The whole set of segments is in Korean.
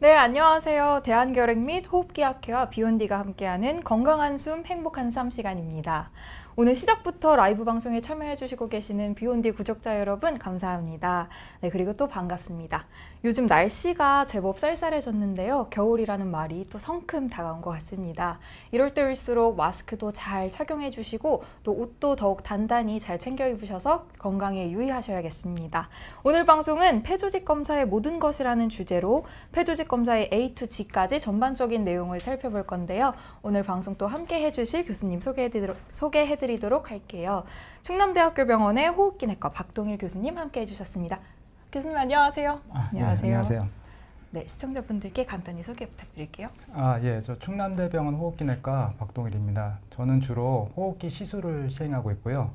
네, 안녕하세요. 대한결핵 및 호흡기학회와 비욘디가 함께하는 건강한 숨, 행복한 삶 시간입니다. 오늘 시작부터 라이브 방송에 참여해주시고 계시는 비욘디 구독자 여러분 감사합니다. 네, 그리고 또 반갑습니다. 요즘 날씨가 제법 쌀쌀해졌는데요. 겨울이라는 말이 또 성큼 다가온 것 같습니다. 이럴 때일수록 마스크도 잘 착용해 주시고 또 옷도 더욱 단단히 잘 챙겨 입으셔서 건강에 유의하셔야겠습니다. 오늘 방송은 폐조직 검사의 모든 것이라는 주제로 폐조직 검사의 A to G까지 전반적인 내용을 살펴볼 건데요. 오늘 방송 또 함께 해주실 교수님 소개해드리도록 할게요. 충남대학교 병원의 호흡기내과 박동일 교수님 함께 해주셨습니다. 교수님 안녕하세요. 네, 안녕하세요. 네, 시청자분들께 간단히 소개 부탁드릴게요. 저 충남대병원 호흡기내과 박동일입니다. 저는 주로 호흡기 시술을 시행하고 있고요.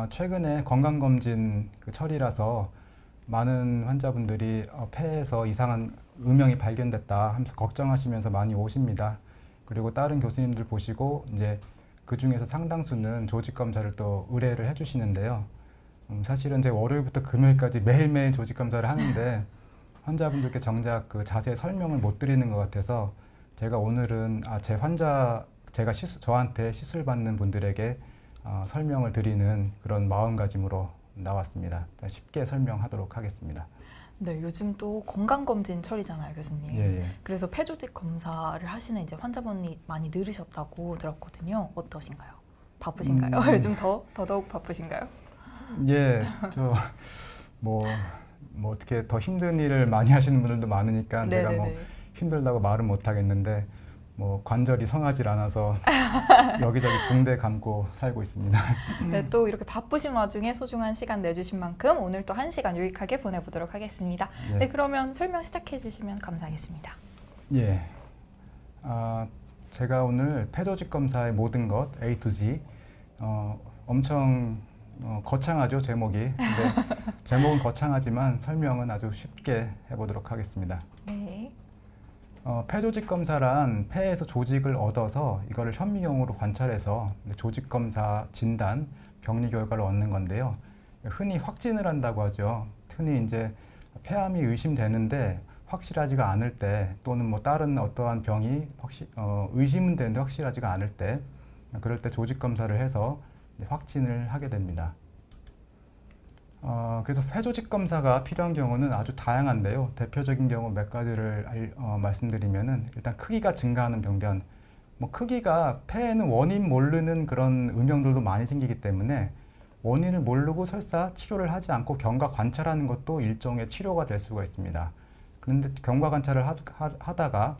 최근에 건강검진 철이라서 많은 환자분들이 폐에서 이상한 음영이 발견됐다 하면서 걱정하시면서 많이 오십니다. 그리고 다른 교수님들 보시고 이제 그 중에서 상당수는 조직 검사를 또 의뢰를 해주시는데요. 사실은 제가 월요일부터 금요일까지 매일매일 조직 검사를 하는데 환자분들께 정작 그 자세히 설명을 못 드리는 것 같아서 제가 오늘은 저한테 시술 받는 분들에게 설명을 드리는 그런 마음가짐으로 나왔습니다. 쉽게 설명하도록 하겠습니다. 네, 요즘 또 건강검진철이잖아요, 교수님. 예. 그래서 폐조직 검사를 하시는 이제 환자분이 많이 늘으셨다고 들었거든요. 어떠신가요? 바쁘신가요? 요즘 더더욱 바쁘신가요? 예, 어떻게 더 힘든 일을 많이 하시는 분들도 많으니까 제가 힘들다고 말은 못 하겠는데 관절이 성하질 않아서 여기저기 붕대 감고 살고 있습니다. 네, 또 이렇게 바쁘신 와중에 소중한 시간 내주신 만큼 오늘 또 1시간 유익하게 보내보도록 하겠습니다. 예. 네, 그러면 설명 시작해 주시면 감사하겠습니다. 예, 제가 오늘 폐조직 검사의 모든 것 A to Z 엄청 거창하죠, 제목이. 근데 제목은 거창하지만 설명은 아주 쉽게 해보도록 하겠습니다. 네. 폐조직 검사란 폐에서 조직을 얻어서 이거를 현미경으로 관찰해서 조직 검사 진단, 병리 결과를 얻는 건데요. 흔히 확진을 한다고 하죠. 흔히 이제 폐암이 의심되는데 확실하지가 않을 때 또는 다른 어떠한 병이 의심은 되는데 확실하지가 않을 때 그럴 때 조직 검사를 해서 확진을 하게 됩니다. 그래서 폐조직 검사가 필요한 경우는 아주 다양한데요. 대표적인 경우 몇 가지를 말씀드리면은 일단 크기가 증가하는 병변. 크기가 폐에는 원인 모르는 그런 음영들도 많이 생기기 때문에 원인을 모르고 설사 치료를 하지 않고 경과 관찰하는 것도 일종의 치료가 될 수가 있습니다. 그런데 경과 관찰을 하다가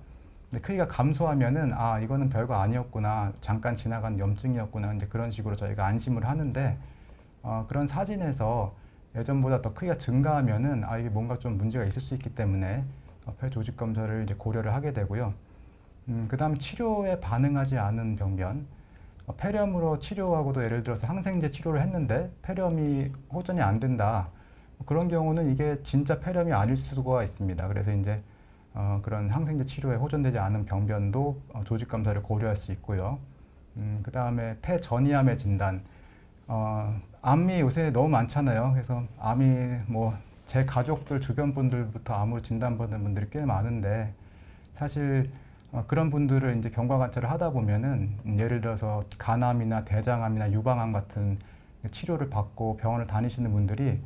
크기가 감소하면은 이거는 별거 아니었구나, 잠깐 지나간 염증이었구나, 이제 그런 식으로 저희가 안심을 하는데 그런 사진에서 예전보다 더 크기가 증가하면은 이게 뭔가 좀 문제가 있을 수 있기 때문에 폐 조직 검사를 이제 고려를 하게 되고요. 그다음 치료에 반응하지 않은 병변, 폐렴으로 치료하고도 예를 들어서 항생제 치료를 했는데 폐렴이 호전이 안 된다. 그런 경우는 이게 진짜 폐렴이 아닐 수가 있습니다. 그래서 이제 그런 항생제 치료에 호전되지 않은 병변도 조직 검사를 고려할 수 있고요. 그다음에 폐전이암의 진단. 암이 요새 너무 많잖아요. 그래서 암이 제 가족들 주변 분들부터 암으로 진단받는 분들이 꽤 많은데 사실 그런 분들을 이제 경과 관찰을 하다 보면은 예를 들어서 간암이나 대장암이나 유방암 같은 치료를 받고 병원을 다니시는 분들이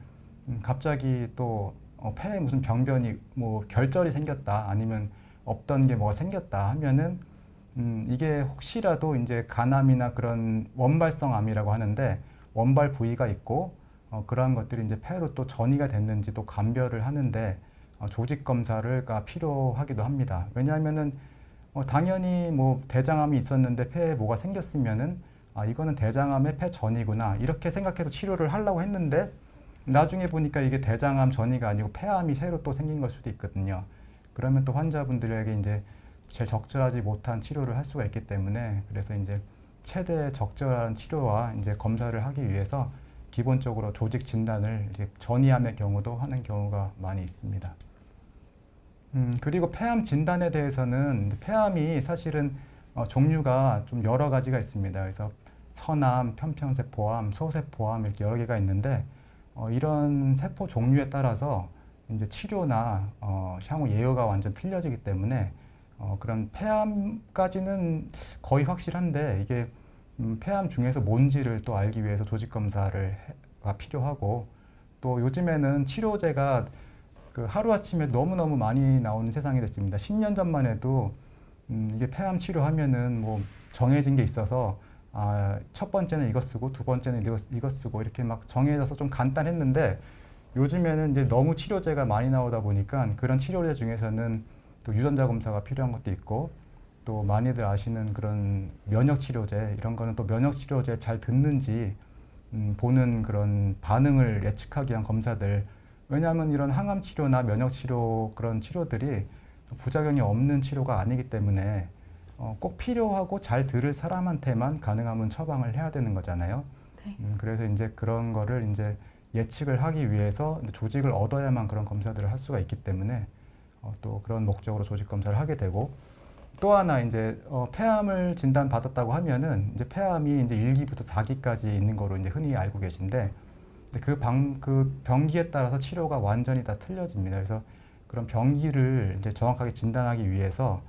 갑자기 또 폐에 무슨 병변이 결절이 생겼다 아니면 없던 게 뭐가 생겼다 하면은 이게 혹시라도 이제 간암이나 그런 원발성 암이라고 하는데 원발 부위가 있고 그러한 것들이 이제 폐로 또 전이가 됐는지 또 감별을 하는데 조직 검사를 필요하기도 합니다. 왜냐하면은 당연히 대장암이 있었는데 폐에 뭐가 생겼으면은 이거는 대장암의 폐전이구나 이렇게 생각해서 치료를 하려고 했는데 나중에 보니까 이게 대장암 전이가 아니고 폐암이 새로 또 생긴 걸 수도 있거든요. 그러면 또 환자분들에게 이제 제일 적절하지 못한 치료를 할 수가 있기 때문에 그래서 이제 최대 적절한 치료와 이제 검사를 하기 위해서 기본적으로 조직 진단을 이제 전이암의 경우도 하는 경우가 많이 있습니다. 그리고 폐암 진단에 대해서는 폐암이 사실은 종류가 좀 여러 가지가 있습니다. 그래서 선암, 편평세포암, 소세포암 이렇게 여러 개가 있는데 이런 세포 종류에 따라서 이제 치료나 향후 예후가 완전 틀려지기 때문에 그런 폐암까지는 거의 확실한데 이게 폐암 중에서 뭔지를 또 알기 위해서 조직 검사가 필요하고 또 요즘에는 치료제가 그 하루아침에 너무너무 많이 나오는 세상이 됐습니다. 10년 전만 해도 이게 폐암 치료하면은 뭐 정해진 게 있어서 첫 번째는 이거 쓰고 두 번째는 이거 쓰고 이렇게 막 정해져서 좀 간단했는데 요즘에는 이제 너무 치료제가 많이 나오다 보니까 그런 치료제 중에서는 또 유전자 검사가 필요한 것도 있고 또 많이들 아시는 그런 면역 치료제 이런 거는 또 면역 치료제 잘 듣는지 보는 그런 반응을 예측하기 위한 검사들. 왜냐하면 이런 항암 치료나 면역 치료 그런 치료들이 부작용이 없는 치료가 아니기 때문에 꼭 필요하고 잘 들을 사람한테만 가능하면 처방을 해야 되는 거잖아요. 네. 그래서 이제 그런 거를 이제 예측을 하기 위해서 조직을 얻어야만 그런 검사들을 할 수가 있기 때문에 또 그런 목적으로 조직 검사를 하게 되고 또 하나 이제 폐암을 진단 받았다고 하면은 이제 폐암이 이제 1기부터 4기까지 있는 거로 이제 흔히 알고 계신데 그 병기에 따라서 치료가 완전히 다 틀려집니다. 그래서 그런 병기를 이제 정확하게 진단하기 위해서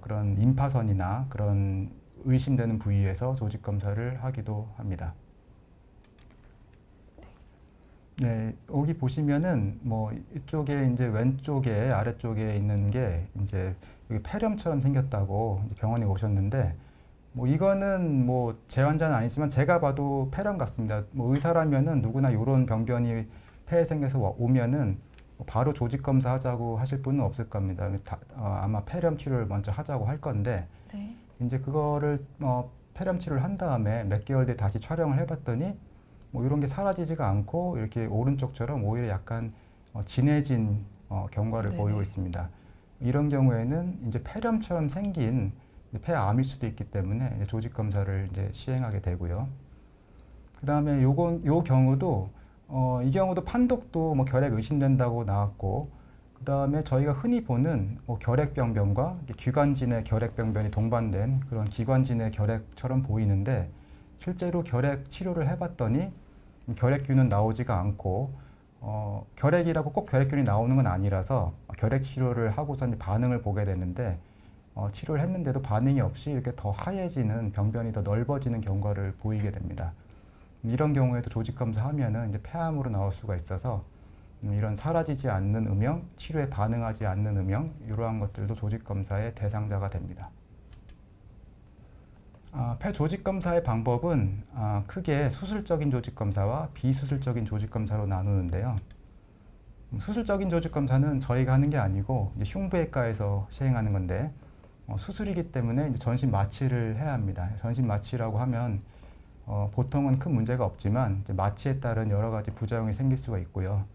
그런 임파선이나 그런 의심되는 부위에서 조직 검사를 하기도 합니다. 네, 여기 보시면은 뭐 이쪽에 이제 왼쪽에 아래쪽에 있는 게 이제 여기 폐렴처럼 생겼다고 이제 병원에 오셨는데 뭐 이거는 뭐 제 환자는 아니지만 제가 봐도 폐렴 같습니다. 뭐 의사라면은 누구나 이런 병변이 폐에 생겨서 오면은 바로 조직 검사 하자고 하실 분은 없을 겁니다. 아마 폐렴 치료를 먼저 하자고 할 건데 네. 이제 그거를 폐렴 치료를 한 다음에 몇 개월 뒤에 다시 촬영을 해봤더니 뭐 이런 게 사라지지가 않고 이렇게 오른쪽처럼 오히려 약간 진해진 경과를 네네. 보이고 있습니다. 이런 경우에는 이제 폐렴처럼 생긴 폐암일 수도 있기 때문에 이제 조직 검사를 이제 시행하게 되고요. 그 다음에 요 경우도 이 경우도 판독도 뭐 결핵 의심된다고 나왔고, 그 다음에 저희가 흔히 보는 뭐 결핵병변과 기관지내 결핵병변이 동반된 그런 기관지내 결핵처럼 보이는데 실제로 결핵 치료를 해봤더니 결핵균은 나오지가 않고 결핵이라고 꼭 결핵균이 나오는 건 아니라서 결핵 치료를 하고서 이제 반응을 보게 되는데 치료를 했는데도 반응이 없이 이렇게 더 하얘지는 병변이 더 넓어지는 경과를 보이게 됩니다. 이런 경우에도 조직 검사하면은 이제 폐암으로 나올 수가 있어서 이런 사라지지 않는 음영, 치료에 반응하지 않는 음영 이러한 것들도 조직 검사의 대상자가 됩니다. 폐 조직 검사의 방법은 크게 수술적인 조직 검사와 비수술적인 조직 검사로 나누는데요. 수술적인 조직 검사는 저희가 하는 게 아니고 이제 흉부외과에서 시행하는 건데 수술이기 때문에 이제 전신 마취를 해야 합니다. 전신 마취라고 하면 보통은 큰 문제가 없지만 이제 마취에 따른 여러 가지 부작용이 생길 수가 있고요.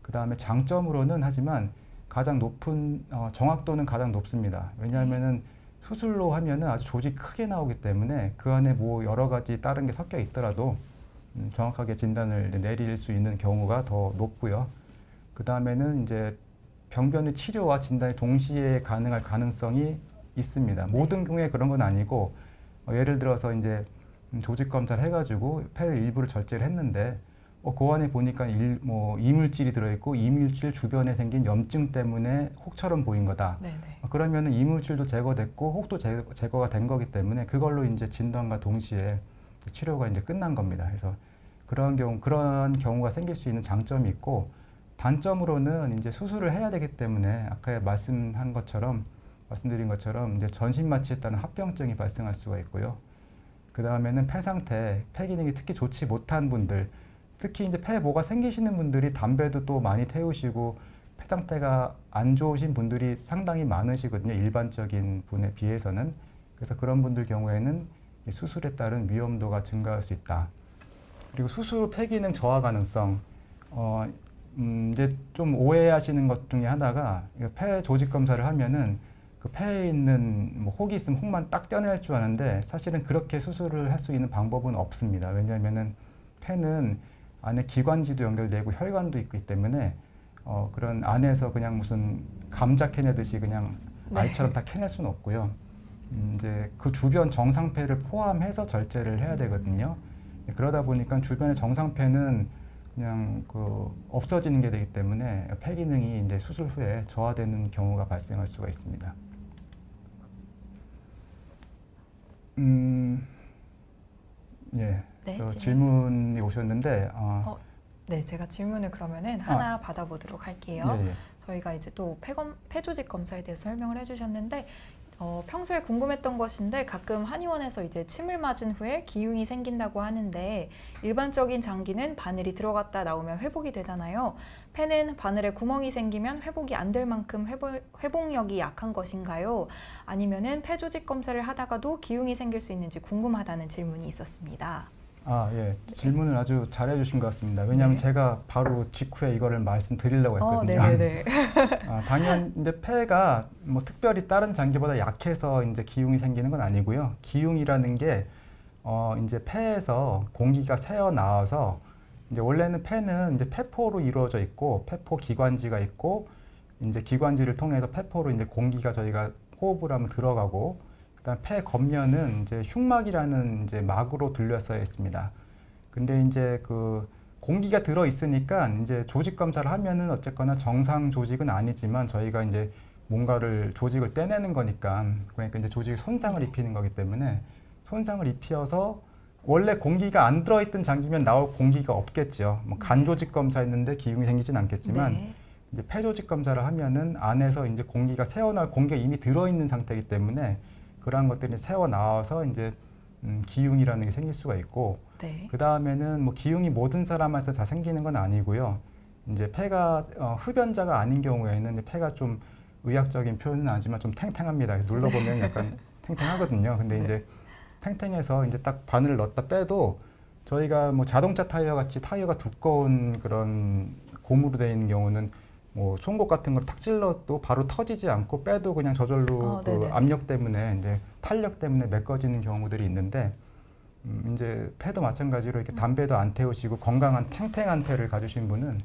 그 다음에 장점으로는 하지만 가장 높은 정확도는 가장 높습니다. 왜냐하면은 수술로 하면은 아주 조직이 크게 나오기 때문에 그 안에 뭐 여러 가지 다른 게 섞여 있더라도 정확하게 진단을 내릴 수 있는 경우가 더 높고요. 그 다음에는 이제 병변의 치료와 진단이 동시에 가능할 가능성이 있습니다. 모든 경우에 그런 건 아니고 예를 들어서 이제 조직 검사를 해가지고 폐 일부를 절제를 했는데 그 안에 보니까 이물질이 들어있고 이물질 주변에 생긴 염증 때문에 혹처럼 보인 거다. 네네. 그러면은 이물질도 제거됐고 혹도 제거가 된 거기 때문에 그걸로 이제 진단과 동시에 치료가 이제 끝난 겁니다. 그래서 그런 경우가 생길 수 있는 장점이 있고 단점으로는 이제 수술을 해야 되기 때문에 아까 말씀드린 것처럼 이제 전신 마취에 따른 합병증이 발생할 수가 있고요. 그 다음에는 폐 상태, 폐 기능이 특히 좋지 못한 분들, 특히 이제 폐에 뭐가 생기시는 분들이 담배도 또 많이 태우시고 폐 상태가 안 좋으신 분들이 상당히 많으시거든요. 일반적인 분에 비해서는. 그래서 그런 분들 경우에는 수술에 따른 위험도가 증가할 수 있다. 그리고 수술 후 폐 기능 저하 가능성. 이제 좀 오해하시는 것 중에 하나가 폐 조직 검사를 하면은 그 폐에 있는 뭐 혹이 있으면 혹만 딱 떼어낼 줄 아는데 사실은 그렇게 수술을 할 수 있는 방법은 없습니다. 왜냐하면은 폐는 안에 기관지도 연결되고 혈관도 있기 때문에 그런 안에서 그냥 무슨 감자 캐내듯이 그냥 알처럼 다 캐낼 수는 없고요. 이제 그 주변 정상폐를 포함해서 절제를 해야 되거든요. 그러다 보니까 주변의 정상폐는 그냥 없어지는 게 되기 때문에 폐 기능이 이제 수술 후에 저하되는 경우가 발생할 수가 있습니다. 예, 네, 질문이 오셨는데, 네, 제가 질문을 그러면은 하나 받아보도록 할게요. 예, 예. 저희가 이제 또 폐조직 검사에 대해서 설명을 해주셨는데 평소에 궁금했던 것인데 가끔 한의원에서 이제 침을 맞은 후에 기흉이 생긴다고 하는데 일반적인 장기는 바늘이 들어갔다 나오면 회복이 되잖아요. 폐는 바늘에 구멍이 생기면 회복이 안 될 만큼 회복력이 약한 것인가요? 아니면은 폐조직 검사를 하다가도 기흉이 생길 수 있는지 궁금하다는 질문이 있었습니다. 예. 질문을 아주 잘해 주신 것 같습니다. 왜냐하면 네. 제가 바로 직후에 이거를 말씀드리려고 했거든요. 네네네. 당연 이제 폐가 뭐 특별히 다른 장기보다 약해서 이제 기흉이 생기는 건 아니고요. 기흉이라는 게 이제 폐에서 공기가 새어 나와서 이제 원래는 폐는 이제 폐포로 이루어져 있고 폐포 기관지가 있고 이제 기관지를 통해서 폐포로 이제 공기가 저희가 호흡을 하면 들어가고 그다음 폐 겉면은 이제 흉막이라는 이제 막으로 둘러싸여 있습니다. 근데 이제 공기가 들어 있으니까 이제 조직 검사를 하면은 어쨌거나 정상 조직은 아니지만 저희가 이제 뭔가를 조직을 떼내는 거니까 그러니까 이제 조직이 손상을 입히는 거기 때문에 손상을 입혀서 원래 공기가 안 들어있던 장기면 나올 공기가 없겠죠. 뭐 간 조직 검사했는데 기흉이 생기진 않겠지만 네. 이제 폐 조직 검사를 하면은 안에서 이제 공기가 새어나올 공기가 이미 들어있는 상태이기 때문에 그러한 것들이 새어 나와서 이제 기흉이라는 게 생길 수가 있고 네. 그 다음에는 뭐 기흉이 모든 사람한테 다 생기는 건 아니고요. 이제 폐가 흡연자가 아닌 경우에는 폐가 좀 의학적인 표현은 아니지만 좀 탱탱합니다. 눌러보면 약간 탱탱하거든요. 근데 네. 이제 탱탱해서 이제 딱 바늘을 넣었다 빼도 저희가 뭐 자동차 타이어 같이 타이어가 두꺼운 그런 고무로 되어 있는 경우는 뭐 송곳 같은 걸 탁 찔러도 바로 터지지 않고 빼도 그냥 저절로 압력 때문에 이제 탄력 때문에 메꿔지는 경우들이 있는데 이제 폐도 마찬가지로 이렇게 담배도 안 태우시고 건강한 탱탱한 폐를 가지신 분은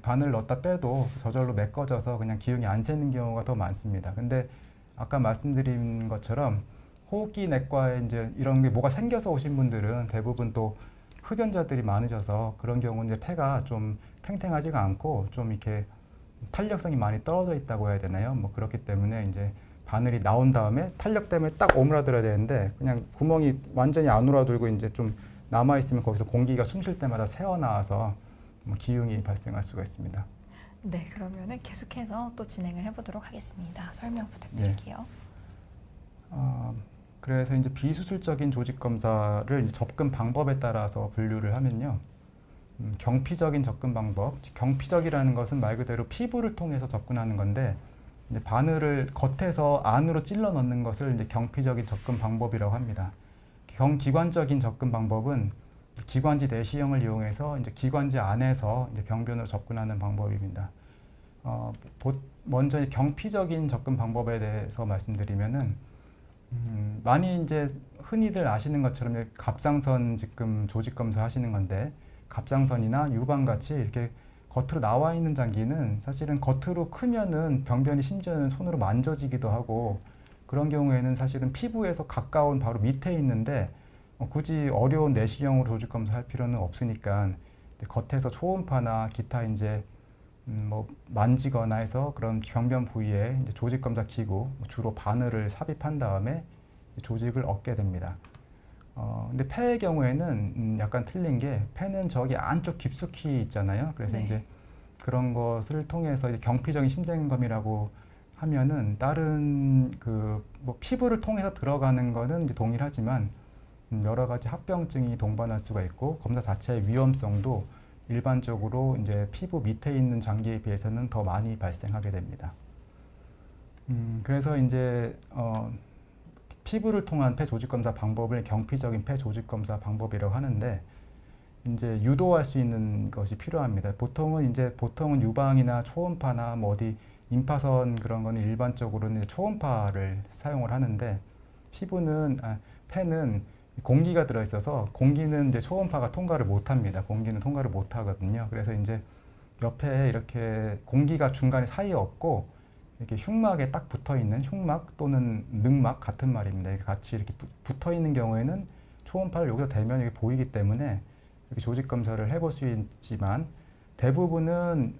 바늘 넣었다 빼도 저절로 메꿔져서 그냥 기흉이 안 새는 경우가 더 많습니다. 근데 아까 말씀드린 것처럼 호흡기 내과에 이제 이런 게 뭐가 생겨서 오신 분들은 대부분 또 흡연자들이 많으셔서 그런 경우는 이제 폐가 좀 탱탱하지가 않고 좀 이렇게 탄력성이 많이 떨어져 있다고 해야 되나요? 뭐 그렇기 때문에 이제 바늘이 나온 다음에 탄력 때문에 딱 오므라들어야 되는데 그냥 구멍이 완전히 안 오므라들고 이제 좀 남아 있으면 거기서 공기가 숨 쉴 때마다 새어 나와서 뭐 기흉이 발생할 수가 있습니다. 네, 그러면은 계속해서 또 진행을 해보도록 하겠습니다. 설명 부탁드릴게요. 그래서 이제 비수술적인 조직 검사를 이제 접근 방법에 따라서 분류를 하면요. 경피적인 접근 방법, 경피적이라는 것은 말 그대로 피부를 통해서 접근하는 건데 이제 바늘을 겉에서 안으로 찔러 넣는 것을 이제 경피적인 접근 방법이라고 합니다. 경기관적인 접근 방법은 기관지 내시경을 이용해서 이제 기관지 안에서 이제 병변으로 접근하는 방법입니다. 먼저 경피적인 접근 방법에 대해서 말씀드리면은 많이 이제 흔히들 아시는 것처럼 갑상선 지금 조직 검사 하시는 건데. 갑상선이나 유방같이 이렇게 겉으로 나와 있는 장기는 사실은 겉으로 크면은 병변이 심지어는 손으로 만져지기도 하고 그런 경우에는 사실은 피부에서 가까운 바로 밑에 있는데 굳이 어려운 내시경으로 조직 검사할 필요는 없으니까 겉에서 초음파나 기타 이제 뭐 만지거나 해서 그런 병변 부위에 이제 조직 검사 기구 주로 바늘을 삽입한 다음에 조직을 얻게 됩니다. 근데 폐의 경우에는 약간 틀린 게 폐는 저기 안쪽 깊숙이 있잖아요. 그래서 네. 이제 그런 것을 통해서 이제 경피적인 심장검이라고 하면은 다른 뭐 피부를 통해서 들어가는 거는 이제 동일하지만 여러 가지 합병증이 동반할 수가 있고 검사 자체의 위험성도 일반적으로 이제 피부 밑에 있는 장기에 비해서는 더 많이 발생하게 됩니다. 그래서 이제 피부를 통한 폐 조직 검사 방법을 경피적인 폐 조직 검사 방법이라고 하는데 이제 유도할 수 있는 것이 필요합니다. 보통은 유방이나 초음파나 뭐 어디 임파선 그런 거는 일반적으로는 초음파를 사용을 하는데 폐는 공기가 들어 있어서 공기는 이제 초음파가 통과를 못 합니다. 공기는 통과를 못 하거든요. 그래서 이제 옆에 이렇게 공기가 중간에 사이에 없고 이렇게 흉막에 딱 붙어 있는 흉막 또는 늑막 같은 말입니다. 이렇게 같이 이렇게 붙어 있는 경우에는 초음파를 여기서 대면 이게 보이기 때문에 이렇게 조직 검사를 해볼 수 있지만 대부분은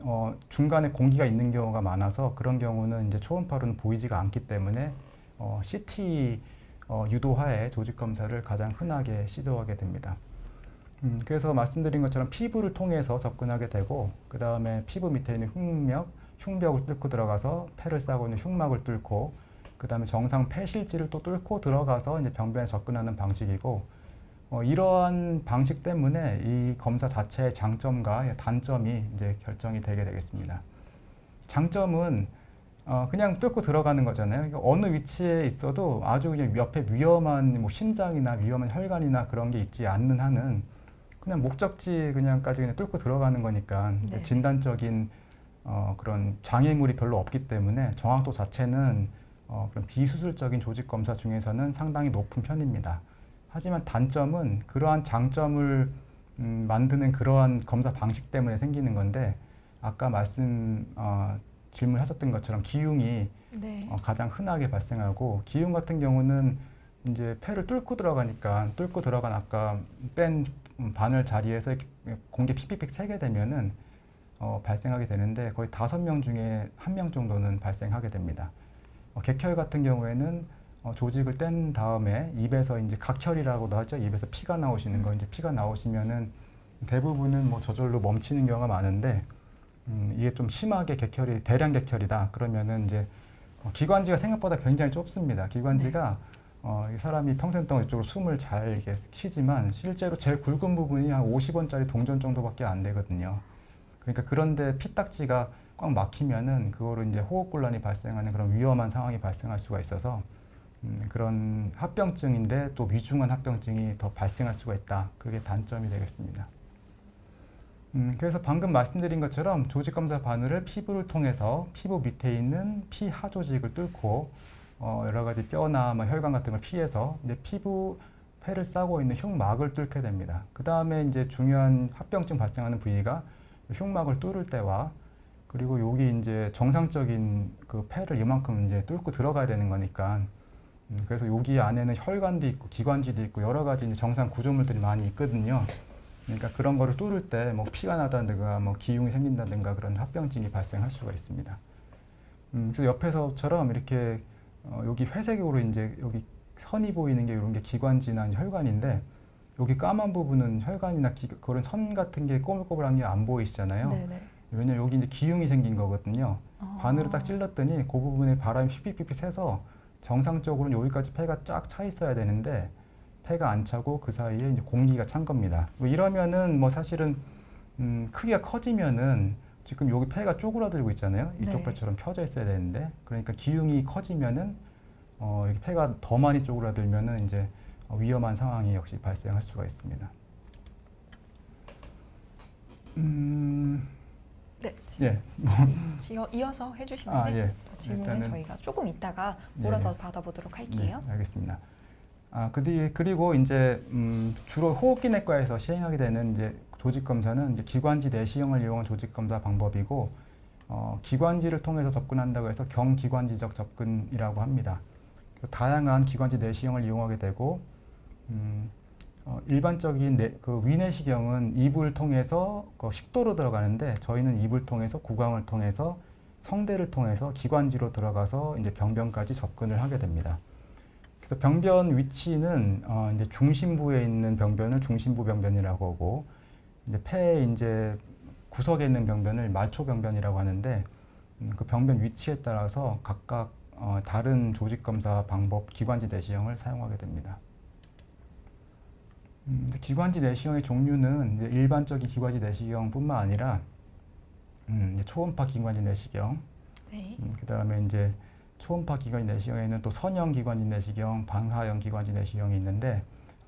중간에 공기가 있는 경우가 많아서 그런 경우는 이제 초음파로는 보이지가 않기 때문에 CT 유도하에 조직 검사를 가장 흔하게 시도하게 됩니다. 그래서 말씀드린 것처럼 피부를 통해서 접근하게 되고 그 다음에 피부 밑에 있는 흉벽을 뚫고 들어가서 폐를 싸고 있는 흉막을 뚫고 그 다음에 정상 폐실지를 또 뚫고 들어가서 이제 병변에 접근하는 방식이고 이러한 방식 때문에 이 검사 자체의 장점과 단점이 이제 결정이 되게 되겠습니다. 장점은 그냥 뚫고 들어가는 거잖아요. 어느 위치에 있어도 아주 그냥 옆에 위험한 뭐 심장이나 위험한 혈관이나 그런 게 있지 않는 한은 그냥 목적지 그냥까지 그냥 뚫고 들어가는 거니까 네. 진단적인 그런 장애물이 별로 없기 때문에 정확도 자체는 그런 비수술적인 조직 검사 중에서는 상당히 높은 편입니다. 하지만 단점은 그러한 장점을 만드는 그러한 검사 방식 때문에 생기는 건데 아까 질문하셨던 것처럼 기흉이 네. 가장 흔하게 발생하고 기흉 같은 경우는 이제 폐를 뚫고 들어간 아까 뺀 바늘 자리에서 공기 픽픽픽 새게 되면은 발생하게 되는데 거의 5명 중에 1명 정도는 발생하게 됩니다. 객혈 같은 경우에는 조직을 뗀 다음에 입에서 이제 각혈이라고도 하죠. 입에서 피가 나오시는 거 이제 피가 나오시면은 대부분은 뭐 저절로 멈추는 경우가 많은데 이게 좀 심하게 대량 객혈이다. 그러면은 이제 기관지가 생각보다 굉장히 좁습니다. 기관지가 이 사람이 평생 동안 이쪽으로 숨을 잘 이렇게 쉬지만 실제로 제일 굵은 부분이 한 50원짜리 동전 정도밖에 안 되거든요. 그러니까 그런데 피딱지가 꽉 막히면은 그거로 이제 호흡곤란이 발생하는 그런 위험한 상황이 발생할 수가 있어서 그런 합병증인데 또 위중한 합병증이 더 발생할 수가 있다. 그게 단점이 되겠습니다. 그래서 방금 말씀드린 것처럼 조직검사 바늘을 피부를 통해서 피부 밑에 있는 피하 조직을 뚫고 여러 가지 뼈나 뭐 혈관 같은 걸 피해서 이제 폐를 싸고 있는 흉막을 뚫게 됩니다. 그 다음에 이제 중요한 합병증 발생하는 부위가 흉막을 뚫을 때와 그리고 여기 이제 정상적인 그 폐를 이만큼 이제 뚫고 들어가야 되는 거니까 그래서 여기 안에는 혈관도 있고 기관지도 있고 여러 가지 이제 정상 구조물들이 많이 있거든요. 그러니까 그런 거를 뚫을 때 뭐 피가 나다든가 뭐 기흉이 생긴다든가 그런 합병증이 발생할 수가 있습니다. 그래서 옆에서처럼 이렇게 여기 회색으로 이제 여기 선이 보이는 게 이런 게 기관지나 혈관인데 여기 까만 부분은 혈관이나 그런 선 같은 게 꼬불꼬불한 게 안 보이시잖아요. 네네. 왜냐면 여기 이제 기흉이 생긴 거거든요. 바늘을 딱 찔렀더니 그 부분에 바람이 휘휘휘 새서 정상적으로는 여기까지 폐가 쫙 차 있어야 되는데 폐가 안 차고 그 사이에 이제 공기가 찬 겁니다. 뭐 이러면은 뭐 사실은 크기가 커지면은 지금 여기 폐가 쪼그라들고 있잖아요. 이쪽 네. 폐처럼 펴져 있어야 되는데 그러니까 기흉이 커지면은 이렇게 폐가 더 많이 쪼그라들면은 이제 위험한 상황이 역시 발생할 수가 있습니다. 네. 예. 이어서 해주시면 예. 더 질문은 일단은 저희가 조금 이따가 네. 몰아서 받아보도록 할게요. 네, 알겠습니다. 그리고 이제 주로 호흡기 내과에서 시행하게 되는 이제 조직 검사는 이제 기관지 내시경을 이용한 조직 검사 방법이고 기관지를 통해서 접근한다고 해서 경기관지적 접근이라고 합니다. 다양한 기관지 내시경을 이용하게 되고 일반적인 그 위내시경은 입을 통해서 식도로 들어가는데 저희는 입을 통해서 구강을 통해서 성대를 통해서 기관지로 들어가서 이제 병변까지 접근을 하게 됩니다. 그래서 병변 위치는 이제 중심부에 있는 병변을 중심부 병변이라고 하고 이제 폐의 이제 구석에 있는 병변을 말초병변이라고 하는데 그 병변 위치에 따라서 각각 다른 조직 검사 방법 기관지 내시경을 사용하게 됩니다. 기관지 내시경의 종류는 이제 일반적인 기관지 내시경뿐만 아니라 이제 초음파 기관지 내시경, 네. 그 다음에 이제 초음파 기관지 내시경에는 또 선형 기관지 내시경, 방사형 기관지 내시경이 있는데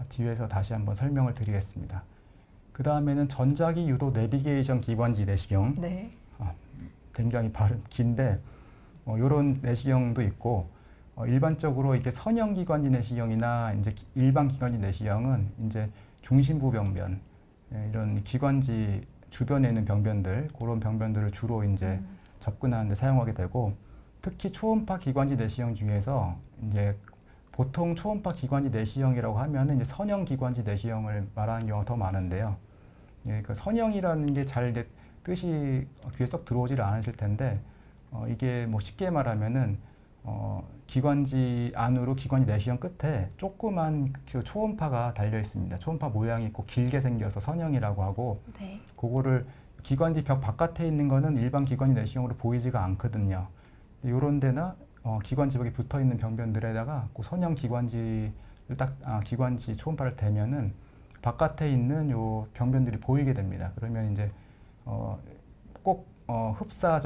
뒤에서 다시 한번 설명을 드리겠습니다. 그 다음에는 전자기 유도 내비게이션 기관지 내시경, 네. 굉장히 발음 긴데 이런 내시경도 있고 일반적으로 이게 선형 기관지 내시경이나 이제 일반 기관지 내시경은 이제 중심부 병변 이런 기관지 주변에 있는 병변들 그런 병변들을 주로 이제 접근하는 데 사용하게 되고 특히 초음파 기관지 내시경 중에서 이제 보통 초음파 기관지 내시경이라고 하면 이제 선형 기관지 내시경을 말하는 경우가 더 많은데요. 예, 그 선형이라는 게 잘 뜻이 귀에 쏙 들어오지를 않으실 텐데 이게 뭐 쉽게 말하면은 기관지 안으로 기관지 내시경 끝에 조그만 그 초음파가 달려 있습니다. 초음파 모양이 있고 길게 생겨서 선형이라고 하고 네. 그거를 기관지 벽 바깥에 있는 거는 일반 기관지 내시경으로 보이지가 않거든요. 이런 데나 기관지 벽에 붙어 있는 병변들에다가 그 선형 기관지를 기관지 초음파를 대면은 바깥에 있는 요 병변들이 보이게 됩니다. 그러면 이제 꼭 흡사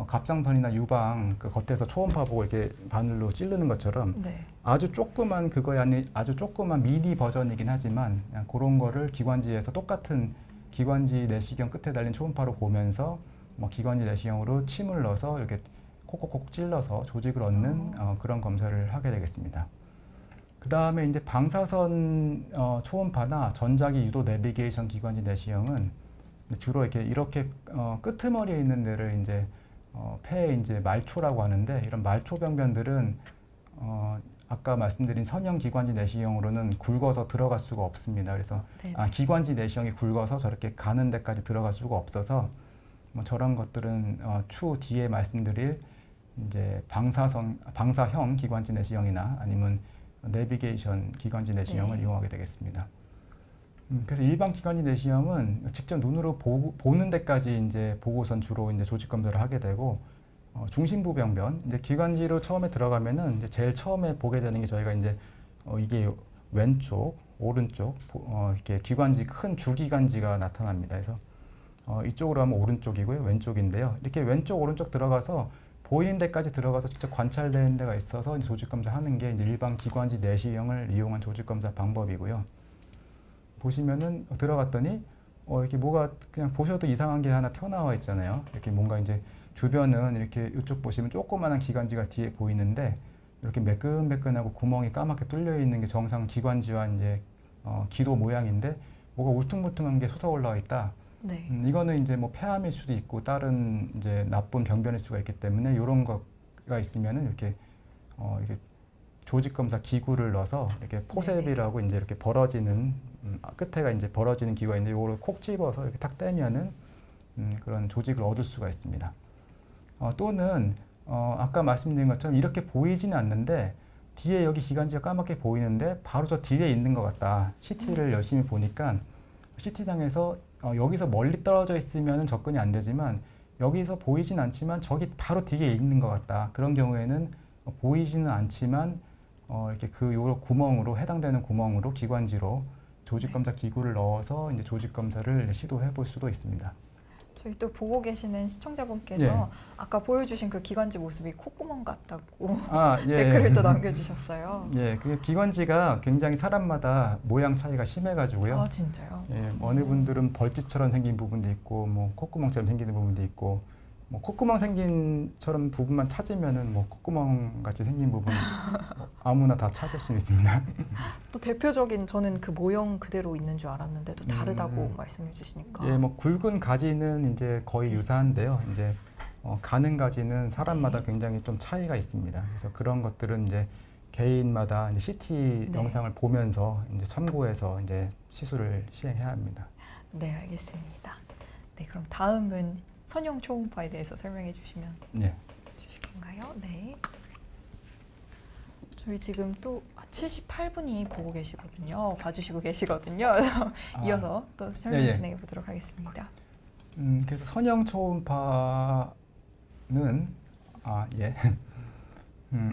갑상선이나 유방 그 겉에서 초음파 보고 이렇게 바늘로 찌르는 것처럼 네. 아주 조그만 그거에 아니 아주 조그만 미니 버전이긴 하지만 그냥 그런 거를 기관지에서 똑같은 기관지 내시경 끝에 달린 초음파로 보면서 기관지 내시경으로 침을 넣어서 이렇게 콕콕콕 찔러서 조직을 얻는 그런 검사를 하게 되겠습니다. 그 다음에 이제 방사선 초음파나 전자기 유도 내비게이션 기관지 내시경은 주로 이렇게 끄트머리에 있는 데를 이제 폐에 이제 말초라고 하는데 이런 말초 병변들은 아까 말씀드린 선형 기관지 내시경으로는 굵어서 들어갈 수가 없습니다. 그래서 기관지 내시경이 굵어서 저렇게 가는 데까지 들어갈 수가 없어서 저런 것들은 추후 뒤에 말씀드릴 이제 방사형 기관지 내시경이나 아니면 내비게이션 기관지 내시경을 이용하게 되겠습니다. 그래서 일반 기관지 내시경은 직접 눈으로 보는 데까지 이제 보고선 주로 이제 조직 검사를 하게 되고 중심부 병변 이제 기관지로 처음에 들어가면은 이제 제일 처음에 보게 되는 게 저희가 이제 이게 왼쪽, 오른쪽 이렇게 기관지 큰 주기관지가 나타납니다. 그래서 이쪽으로 하면 오른쪽이고요, 왼쪽인데요. 이렇게 왼쪽, 오른쪽 들어가서 보이는 데까지 들어가서 직접 관찰되는 데가 있어서 이제 조직 검사하는 게 이제 일반 기관지 내시경을 이용한 조직 검사 방법이고요. 보시면은 들어갔더니 이렇게 뭐가 그냥 보셔도 이상한 게 하나 튀어나와 있잖아요. 이렇게 뭔가 이제 주변은 이렇게 이쪽 보시면 조그마한 기관지가 뒤에 보이는데 이렇게 매끈매끈하고 구멍이 까맣게 뚫려 있는 게 정상 기관지와 이제 기도 모양인데 뭐가 울퉁불퉁한 게 솟아 올라와 있다. 네. 이거는 이제 뭐 폐암일 수도 있고 다른 이제 나쁜 병변일 수가 있기 때문에 이런 거가 있으면은 이렇게 조직 검사 기구를 넣어서 이렇게 포셉이라고 이제 이렇게 벌어지는 끝에가 이제 벌어지는 기구가 있는데 이거를 콕 집어서 이렇게 탁 떼면은 그런 조직을 얻을 수가 있습니다. 또는 아까 말씀드린 것처럼 이렇게 보이지는 않는데 뒤에 여기 기관지가 까맣게 보이는데 바로 저 뒤에 있는 것 같다. CT를 열심히 보니까 CT장에서 여기서 멀리 떨어져 있으면 접근이 안 되지만 여기서 보이진 않지만 저기 바로 뒤에 있는 것 같다. 그런 경우에는 보이지는 않지만 이렇게 그 요 구멍으로 해당되는 구멍으로 기관지로 조직 검사 기구를 넣어서 이제 조직 검사를 시도해 볼 수도 있습니다. 저희 또 보고 계시는 시청자분께서 예. 아까 보여주신 그 기관지 모습이 콧구멍 같다고 예. 댓글을 또 남겨주셨어요. 예, 그 기관지가 굉장히 사람마다 모양 차이가 심해가지고요. 아 진짜요? 예, 어느 분들은 벌집처럼 생긴 부분도 있고, 뭐 콧구멍처럼 생기는 부분도 있고, 뭐 콧구멍 생긴처럼 부분만 찾으면은 뭐 콧구멍 같이 생긴 부분 아무나 다 찾을 수 있습니다. 또 대표적인 저는 그 모형 그대로 있는 줄 알았는데 또 다르다고 말씀해 주시니까. 예, 뭐 굵은 가지는 이제 거의 유사한데요. 이제 가는 가지는 사람마다 굉장히 좀 차이가 있습니다. 그래서 그런 것들은 이제 개인마다 이제 CT 영상을 보면서 이제 참고해서 이제 시술을 시행해야 합니다. 네, 알겠습니다. 네, 그럼 다음은 선형 초음파에 대해서 설명해 주시면 주실 건가요? 네. 저희 지금 또 78분이 보고 계시거든요. 봐주시고 계시거든요. 이어서 또 설명 진행해 보도록 하겠습니다. 그래서 선형 초음파는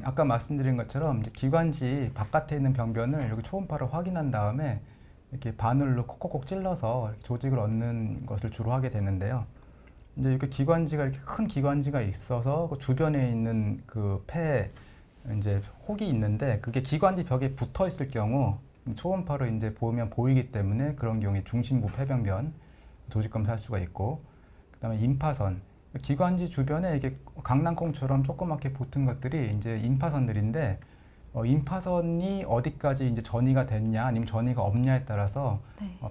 아까 말씀드린 것처럼 이제 기관지 바깥에 있는 병변을 여기 초음파로 확인한 다음에 이렇게 바늘로 콕콕콕 찔러서 조직을 얻는 것을 주로 하게 되는데요. 이제 이렇게 기관지가 이렇게 큰 기관지가 있어서 그 주변에 있는 그 폐 이제 혹이 있는데 그게 기관지 벽에 붙어 있을 경우 초음파로 이제 보면 보이기 때문에 그런 경우에 중심부 폐병변 조직 검사할 수가 있고, 그다음에 임파선 기관지 주변에 이게 강낭콩처럼 조그맣게 붙은 것들이 이제 임파선들인데 임파선이 어디까지 이제 전이가 됐냐 아니면 전이가 없냐에 따라서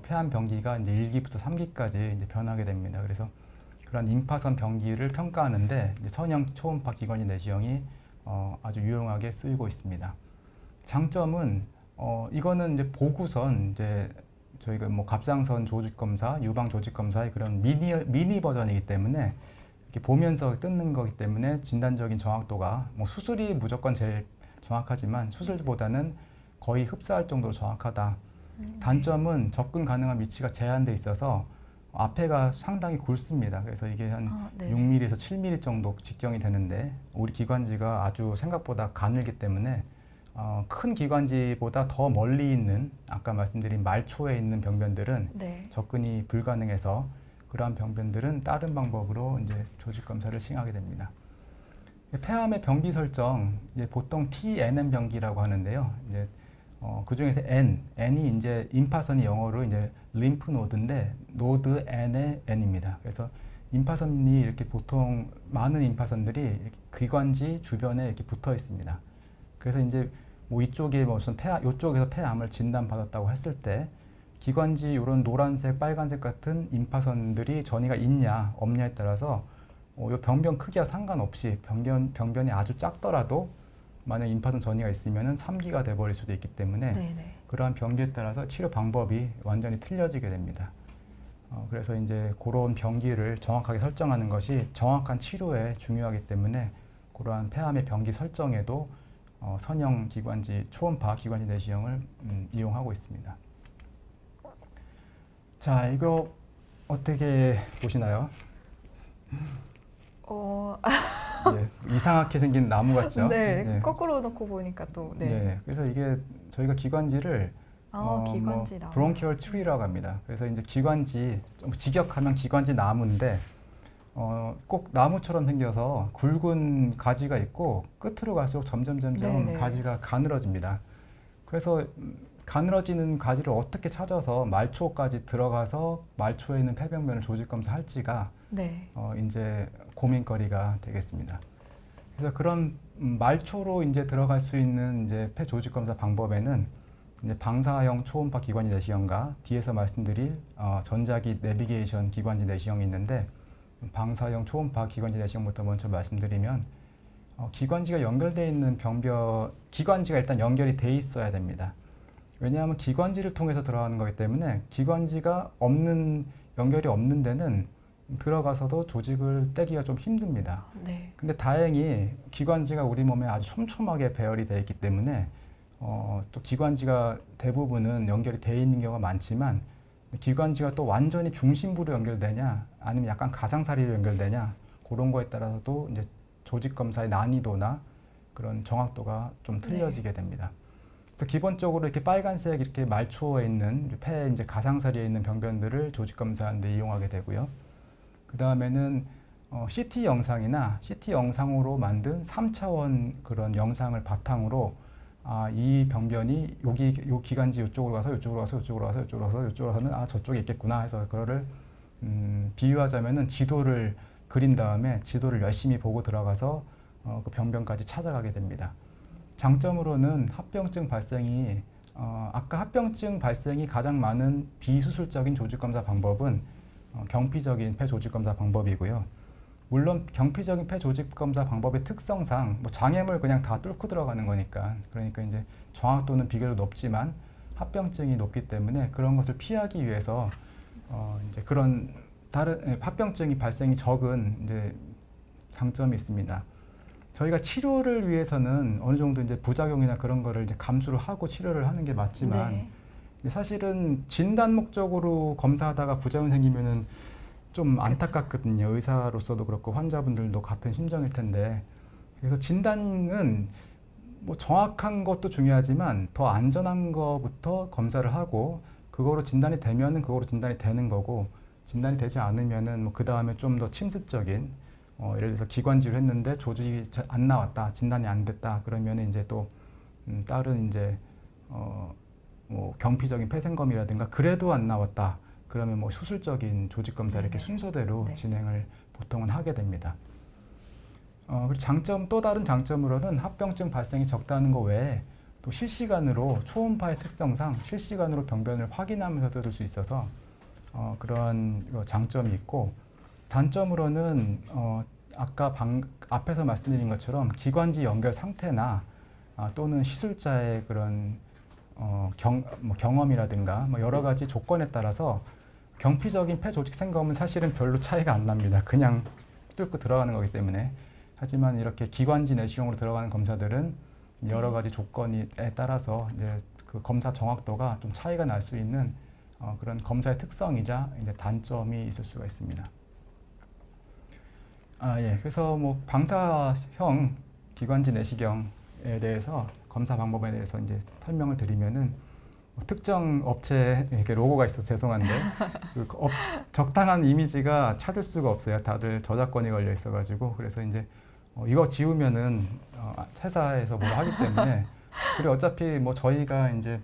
폐암 병기가 이제 1기부터 3기까지 이제 변하게 됩니다. 그래서 그런 임파선 병기를 평가하는데 이제 선형 초음파 기관지 내시경이 아주 유용하게 쓰이고 있습니다. 장점은 이거는 이제 보고선 이제 저희가 뭐 갑상선 조직 검사, 유방 조직 검사의 그런 미니 버전이기 때문에 이렇게 보면서 뜯는 거기 때문에 진단적인 정확도가 뭐 수술이 무조건 제일 정확하지만 수술보다는 거의 흡사할 정도로 정확하다. 단점은 접근 가능한 위치가 제한돼 있어서 앞에가 상당히 굵습니다. 그래서 이게 한 6mm에서 7mm 정도 직경이 되는데 우리 기관지가 아주 생각보다 가늘기 때문에 큰 기관지보다 더 멀리 있는 아까 말씀드린 말초에 있는 병변들은 접근이 불가능해서 그러한 병변들은 다른 방법으로 이제 조직 검사를 시행하게 됩니다. 폐암의 병기 설정, 이제 보통 TNM 병기라고 하는데요. 이제 그 중에서 N이 이제 임파선이 영어로 이제 림프 노드인데 노드 N의 N입니다. 그래서 임파선이 이렇게 보통 많은 임파선들이 기관지 주변에 이렇게 붙어 있습니다. 그래서 이제 뭐 이쪽에 무슨 이쪽에서 폐암을 진단받았다고 했을 때 기관지 이런 노란색, 빨간색 같은 임파선들이 전이가 있냐 없냐에 따라서 이 병변 크기와 상관없이 병변이 아주 작더라도 만약 임파선 전이가 있으면 3기가 돼버릴 수도 있기 때문에 그러한 병기에 따라서 치료 방법이 완전히 틀려지게 됩니다. 그래서 이제 그런 병기를 정확하게 설정하는 것이 정확한 치료에 중요하기 때문에 그러한 폐암의 병기 설정에도 선형 기관지, 초음파 기관지 내시경을 이용하고 있습니다. 자, 이거 어떻게 보시나요? 예, 이상하게 생긴 나무 같죠? 네, 거꾸로 놓고 보니까 또. 네, 그래서 이게 저희가 기관지를 기관지 나무. 브론키얼 트리라고 합니다. 그래서 이제 기관지, 좀 직역하면 기관지 나무인데 꼭 나무처럼 생겨서 굵은 가지가 있고 끝으로 갈수록 점점 가지가 가늘어집니다. 그래서 가늘어지는 가지를 어떻게 찾아서 말초까지 들어가서 말초에 있는 폐병변을 조직 검사할지가 이제 고민거리가 되겠습니다. 그래서 그런 말초로 이제 들어갈 수 있는 이제 폐 조직 검사 방법에는 이제 방사형 초음파 기관지 내시경과 뒤에서 말씀드릴 전자기 내비게이션 기관지 내시경이 있는데 방사형 초음파 기관지 내시경부터 먼저 말씀드리면 기관지가 연결되어 있는 기관지가 일단 연결이 돼 있어야 됩니다. 왜냐하면 기관지를 통해서 들어가는 거기 때문에 기관지가 연결이 없는 데는 들어가서도 조직을 떼기가 좀 힘듭니다. 근데 다행히 기관지가 우리 몸에 아주 촘촘하게 배열이 되어 있기 때문에 또 기관지가 대부분은 연결이 되어 있는 경우가 많지만 기관지가 또 완전히 중심부로 연결되냐 아니면 약간 가상사리로 연결되냐 그런 거에 따라서도 이제 조직 검사의 난이도나 그런 정확도가 좀 틀려지게 됩니다. 그래서 기본적으로 이렇게 빨간색 이렇게 말초에 있는 폐에 이제 가상사리에 있는 병변들을 조직 검사하는데 이용하게 되고요. 그 다음에는 CT 영상이나 CT 영상으로 만든 3차원 그런 영상을 바탕으로 이 병변이 요 기관지 이쪽으로 가서 이쪽으로 가서 이쪽으로 가서 이쪽으로 가서 이쪽으로 가서는 저쪽에 있겠구나 해서 그거를 비유하자면은 지도를 그린 다음에 지도를 열심히 보고 들어가서 그 병변까지 찾아가게 됩니다. 장점으로는 합병증 발생이 아까 합병증 발생이 가장 많은 비수술적인 조직 검사 방법은 경피적인 폐 조직 검사 방법이고요. 물론 경피적인 폐 조직 검사 방법의 특성상 뭐 장애물 그냥 다 뚫고 들어가는 거니까 그러니까 이제 정확도는 비교적 높지만 합병증이 높기 때문에 그런 것을 피하기 위해서 이제 그런 다른 합병증이 발생이 적은 이제 장점이 있습니다. 저희가 치료를 위해서는 어느 정도 이제 부작용이나 그런 거를 이제 감수를 하고 치료를 하는 게 맞지만 사실은 진단 목적으로 검사하다가 부작용 생기면은 좀 안타깝거든요. 의사로서도 그렇고 환자분들도 같은 심정일 텐데. 그래서 진단은 뭐 정확한 것도 중요하지만 더 안전한 거부터 검사를 하고 그거로 진단이 되면은 그거로 진단이 되는 거고 진단이 되지 않으면은 뭐 그 다음에 좀 더 침습적인 예를 들어서 기관지를 했는데 조직이 안 나왔다, 진단이 안 됐다 그러면은 이제 또 다른 이제 뭐 경피적인 폐생검이라든가 그래도 안 나왔다. 그러면 뭐 수술적인 조직 검사 이렇게 순서대로 진행을 보통은 하게 됩니다. 그리고 또 다른 장점으로는 합병증 발생이 적다는 거 외에 또 실시간으로 초음파의 특성상 실시간으로 병변을 확인하면서 뜯을 수 있어서 그런 장점이 있고 단점으로는 아까 앞에서 말씀드린 것처럼 기관지 연결 상태나 또는 시술자의 그런 경험이라든가 뭐 여러 가지 조건에 따라서 경피적인 폐 조직 생검은 사실은 별로 차이가 안 납니다. 그냥 뚫고 들어가는 거기 때문에. 하지만 이렇게 기관지 내시경으로 들어가는 검사들은 여러 가지 조건에 따라서 이제 그 검사 정확도가 좀 차이가 날 수 있는 그런 검사의 특성이자 이제 단점이 있을 수가 있습니다. 예. 그래서 뭐 방사형 기관지 내시경에 대해서 검사 방법에 대해서 이제 설명을 드리면은 특정 업체에 이렇게 로고가 있어서 죄송한데 적당한 이미지가 찾을 수가 없어요. 다들 저작권이 걸려 있어가지고 그래서 이제 이거 지우면은 회사에서 뭘 하기 때문에 그리고 어차피 뭐 저희가 이제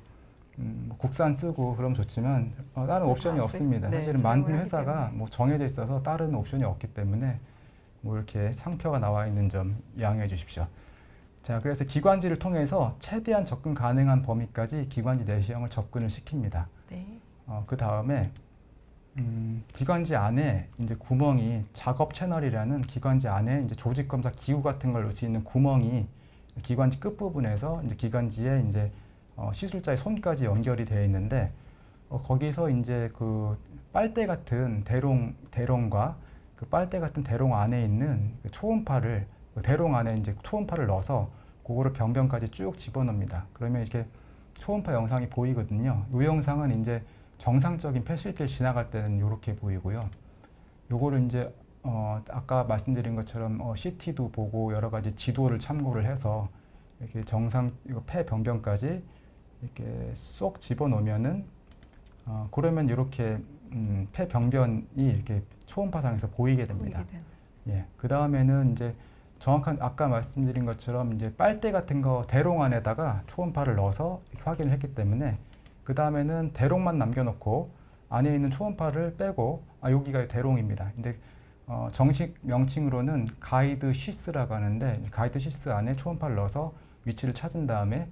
뭐 국산 쓰고 그럼 좋지만 다른 옵션이 없습니다. 네, 사실은 만든 사용을 회사가 하기 때문에. 뭐 정해져 있어서 다른 옵션이 없기 때문에 뭐 이렇게 상표가 나와 있는 점 양해해 주십시오. 자, 그래서 기관지를 통해서 최대한 접근 가능한 범위까지 기관지 내시경을 접근을 시킵니다. 네. 그 다음에 기관지 안에 이제 구멍이 작업 채널이라는 기관지 안에 이제 조직 검사 기구 같은 걸 넣을 수 있는 구멍이 기관지 끝 부분에서 이제 기관지에 이제 시술자의 손까지 연결이 되어 있는데 거기서 이제 그 빨대 같은 대롱과 그 빨대 같은 대롱 안에 있는 그 초음파를 그 대롱 안에 이제 초음파를 넣어서 그거를 병변까지 쭉 집어넣습니다. 그러면 이렇게 초음파 영상이 보이거든요. 이 영상은 이제 정상적인 폐실길 지나갈 때는 이렇게 보이고요. 요거를 이제 아까 말씀드린 것처럼 CT도 보고 여러 가지 지도를 참고를 해서 이렇게 폐 병변까지 이렇게 쏙 집어넣으면은 그러면 이렇게 폐 병변이 이렇게 초음파상에서 보이게 됩니다. 예, 그 다음에는 이제 정확한 아까 말씀드린 것처럼 이제 빨대 같은 거 대롱 안에다가 초음파를 넣어서 확인을 했기 때문에 그 다음에는 대롱만 남겨놓고 안에 있는 초음파를 빼고 여기가 대롱입니다. 근데 정식 명칭으로는 가이드 시스라고 하는데 가이드 시스 안에 초음파를 넣어서 위치를 찾은 다음에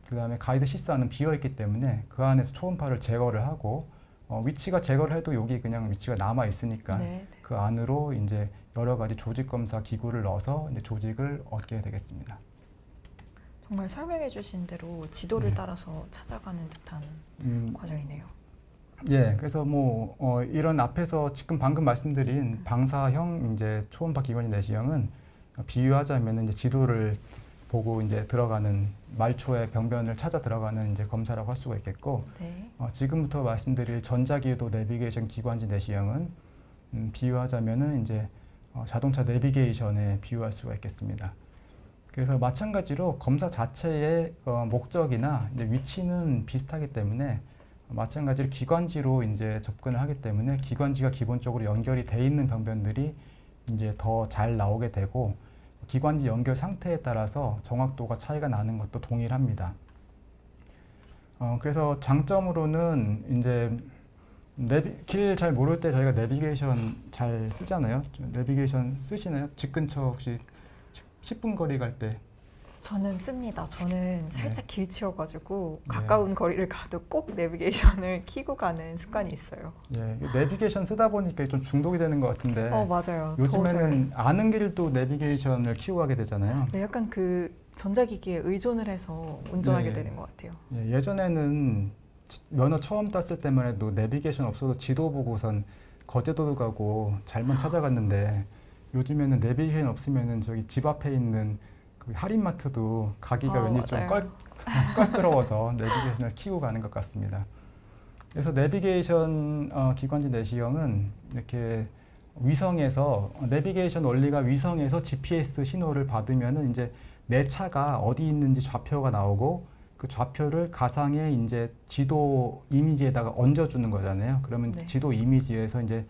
그 다음에 가이드 시스 안은 비어있기 때문에 그 안에서 초음파를 제거를 하고 위치가 제거를 해도 여기 그냥 위치가 남아 있으니까 네. 그 안으로 이제 여러 가지 조직 검사 기구를 넣어서 이제 조직을 얻게 되겠습니다. 정말 설명해 주신 대로 지도를 네. 따라서 찾아가는 듯한 과정이네요. 예, 그래서 뭐 이런 앞에서 지금 방금 말씀드린 방사형 이제 초음파 기관지 내시경은 비유하자면 이제 지도를 보고 이제 들어가는 말초의 병변을 찾아 들어가는 이제 검사라고 할 수가 있겠고 네. 지금부터 말씀드릴 전자기도 내비게이션 기관지 내시경은 비유하자면은 이제 자동차 내비게이션에 비유할 수가 있겠습니다. 그래서 마찬가지로 검사 자체의 목적이나 이제 위치는 비슷하기 때문에 마찬가지로 기관지로 이제 접근을 하기 때문에 기관지가 기본적으로 연결이 돼 있는 병변들이 이제 더 잘 나오게 되고 기관지 연결 상태에 따라서 정확도가 차이가 나는 것도 동일합니다. 그래서 장점으로는 이제 길 잘 모를 때 저희가 내비게이션 잘 쓰잖아요. 내비게이션 쓰시나요? 집 근처 혹시 10분 거리 갈 때? 저는 씁니다. 저는 살짝 길치여가지고 네. 가까운 거리를 가도 꼭 내비게이션을 켜고 가는 습관이 있어요. 예, 내비게이션 쓰다 보니까 좀 중독이 되는 것 같은데 맞아요. 요즘에는 아는 길도 내비게이션을 키우고 가게 되잖아요. 네, 약간 그 전자기기에 의존을 해서 운전하게 네. 되는 것 같아요. 예, 예전에는 면허 처음 땄을 때만 해도 내비게이션 없어도 지도 보고선 거제도도 가고 잘만 찾아갔는데 요즘에는 내비게이션 없으면은 저기 집 앞에 있는 그 할인마트도 가기가 왠지 좀 맞아요. 껄끄러워서 내비게이션을 키우고 가는 것 같습니다. 그래서 내비게이션 기관지 내시경은 이렇게 위성에서 내비게이션 원리가 위성에서 GPS 신호를 받으면은 이제 내 차가 어디 있는지 좌표가 나오고 그 좌표를 가상의 이제 지도 이미지에다가 얹어주는 거잖아요. 그러면 네. 지도 이미지에서 이제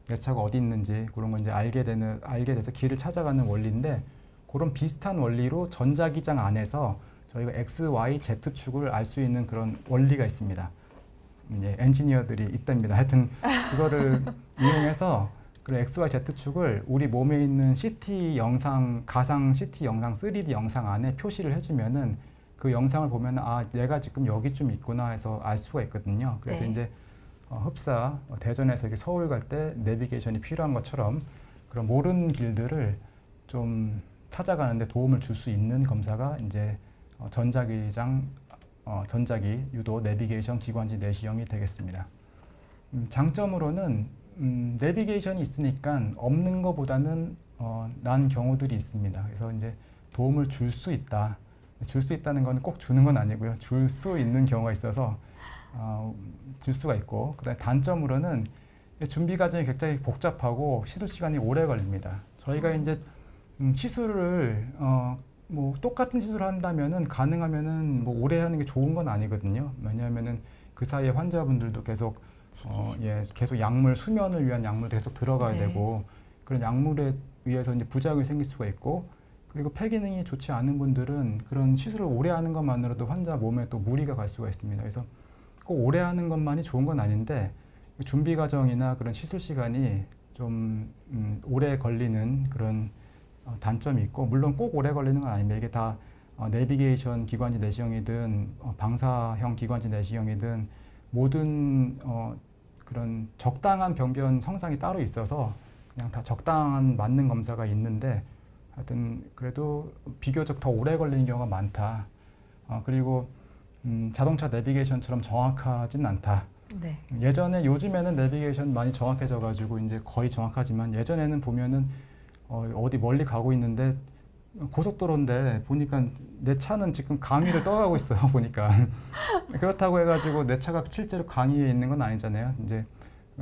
내 차가 어디 있는지 그런 거 이제 알게 돼서 길을 찾아가는 원리인데 그런 비슷한 원리로 전자기장 안에서 저희가 X, Y, Z축을 알 수 있는 그런 원리가 있습니다. 이제 엔지니어들이 있답니다. 하여튼 그거를 이용해서 그 X, Y, Z축을 우리 몸에 있는 CT 영상, 가상 CT 영상, 3D 영상 안에 표시를 해주면은 그 영상을 보면 내가 지금 여기쯤 있구나 해서 알 수가 있거든요. 그래서 네. 이제 흡사 대전에서 이렇게 서울 갈 때 내비게이션이 필요한 것처럼 그런 모르는 길들을 좀 찾아가는데 도움을 줄 수 있는 검사가 이제 전자기장 전자기, 유도, 내비게이션, 기관지 내시경이 되겠습니다. 장점으로는 내비게이션이 있으니까 없는 것보다는 난 경우들이 있습니다. 그래서 이제 도움을 줄 수 있다. 줄 수 있다는 건 꼭 주는 건 아니고요. 줄 수 있는 경우가 있어서 줄 수가 있고, 그다음에 단점으로는 준비 과정이 굉장히 복잡하고 시술 시간이 오래 걸립니다. 저희가 이제 시술을 뭐 똑같은 시술을 한다면은 가능하면은 뭐 오래 하는 게 좋은 건 아니거든요. 왜냐하면은 그 사이에 환자분들도 계속 계속 약물 수면을 위한 약물도 계속 들어가야 네. 되고, 그런 약물에 의해서 이제 부작용이 생길 수가 있고, 그리고 폐 기능이 좋지 않은 분들은 그런 시술을 오래 하는 것만으로도 환자 몸에 또 무리가 갈 수가 있습니다. 그래서 꼭 오래 하는 것만이 좋은 건 아닌데, 준비 과정이나 그런 시술 시간이 좀 오래 걸리는 그런 단점이 있고, 물론 꼭 오래 걸리는 건 아닙니다. 이게 다 내비게이션 기관지 내시경이든 방사형 기관지 내시경이든 모든 그런 적당한 병변 성상이 따로 있어서 그냥 다 적당한 맞는 검사가 있는데, 하여튼 그래도 비교적 더 오래 걸리는 경우가 많다. 그리고 자동차 내비게이션처럼 정확하진 않다. 네. 요즘에는 내비게이션 많이 정확해져 가지고 이제 거의 정확하지만, 예전에는 보면은 어디 멀리 가고 있는데 고속도로인데 보니까 내 차는 지금 강 위를 떠가고 있어요. 보니까 그렇다고 해가지고 내 차가 실제로 강 위에 있는 건 아니잖아요. 이제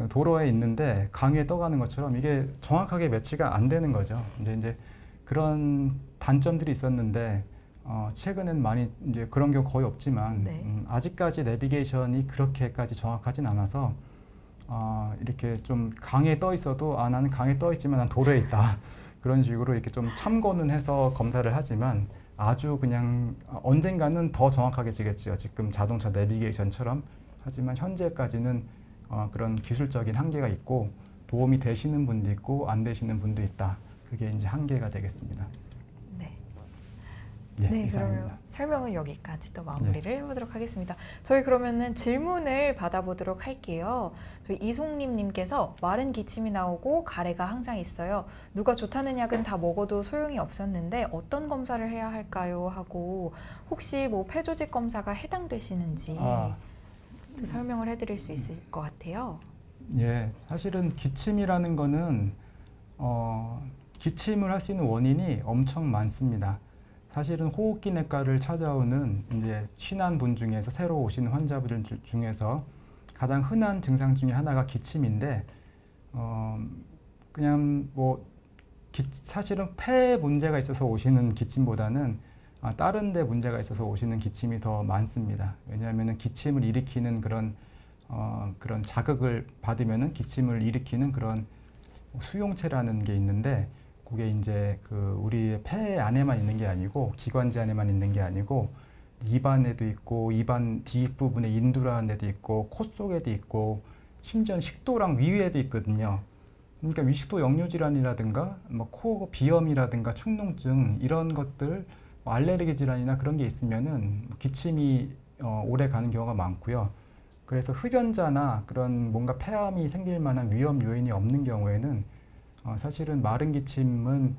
도로에 있는데 강 위에 떠가는 것처럼 이게 정확하게 매치가 안 되는 거죠. 이제 그런 단점들이 있었는데 최근엔 많이 이제 그런 경우 거의 없지만, 네. 아직까지 내비게이션이 그렇게까지 정확하진 않아서 이렇게 좀 강에 떠 있어도 나는 강에 떠 있지만 난 도로에 있다. 그런 식으로 이렇게 좀 참고는 해서 검사를 하지만, 아주 그냥 언젠가는 더 정확하게지겠죠. 지금 자동차 내비게이션처럼. 하지만 현재까지는 그런 기술적인 한계가 있고, 도움이 되시는 분도 있고 안 되시는 분도 있다. 그게 이제 한계가 되겠습니다. 네. 예, 네, 이상입니다. 그러면 설명은 여기까지 또 마무리를 해보도록 하겠습니다. 저희 그러면은 질문을 받아보도록 할게요. 저희 이송림님께서 마른 기침이 나오고 가래가 항상 있어요. 누가 좋다는 약은 다 먹어도 소용이 없었는데 어떤 검사를 해야 할까요? 하고, 혹시 뭐 폐조직 검사가 해당되시는지 또 설명을 해드릴 수 있을 것 같아요. 예, 사실은 기침이라는 거는 기침을 할 수 있는 원인이 엄청 많습니다. 사실은 호흡기내과를 찾아오는 이제 친한 분 중에서 새로 오시는 환자분들 중에서 가장 흔한 증상 중에 하나가 기침인데, 그냥 뭐 사실은 폐에 문제가 있어서 오시는 기침보다는 다른 데 문제가 있어서 오시는 기침이 더 많습니다. 왜냐하면 기침을 일으키는 그런 자극을 받으면은 기침을 일으키는 그런 수용체라는 게 있는데, 그게 이제 우리의 폐 안에만 있는 게 아니고 기관지 안에만 있는 게 아니고 입안에도 있고 입안 뒷부분에 인두라는 데도 있고 코 속에도 있고 심지어 식도랑 위에도 있거든요. 그러니까 위식도 역류 질환이라든가 뭐 코 비염이라든가 축농증 이런 것들, 알레르기 질환이나 그런 게 있으면은 기침이 오래 가는 경우가 많고요. 그래서 흡연자나 그런 뭔가 폐암이 생길 만한 위험 요인이 없는 경우에는 사실은 마른 기침은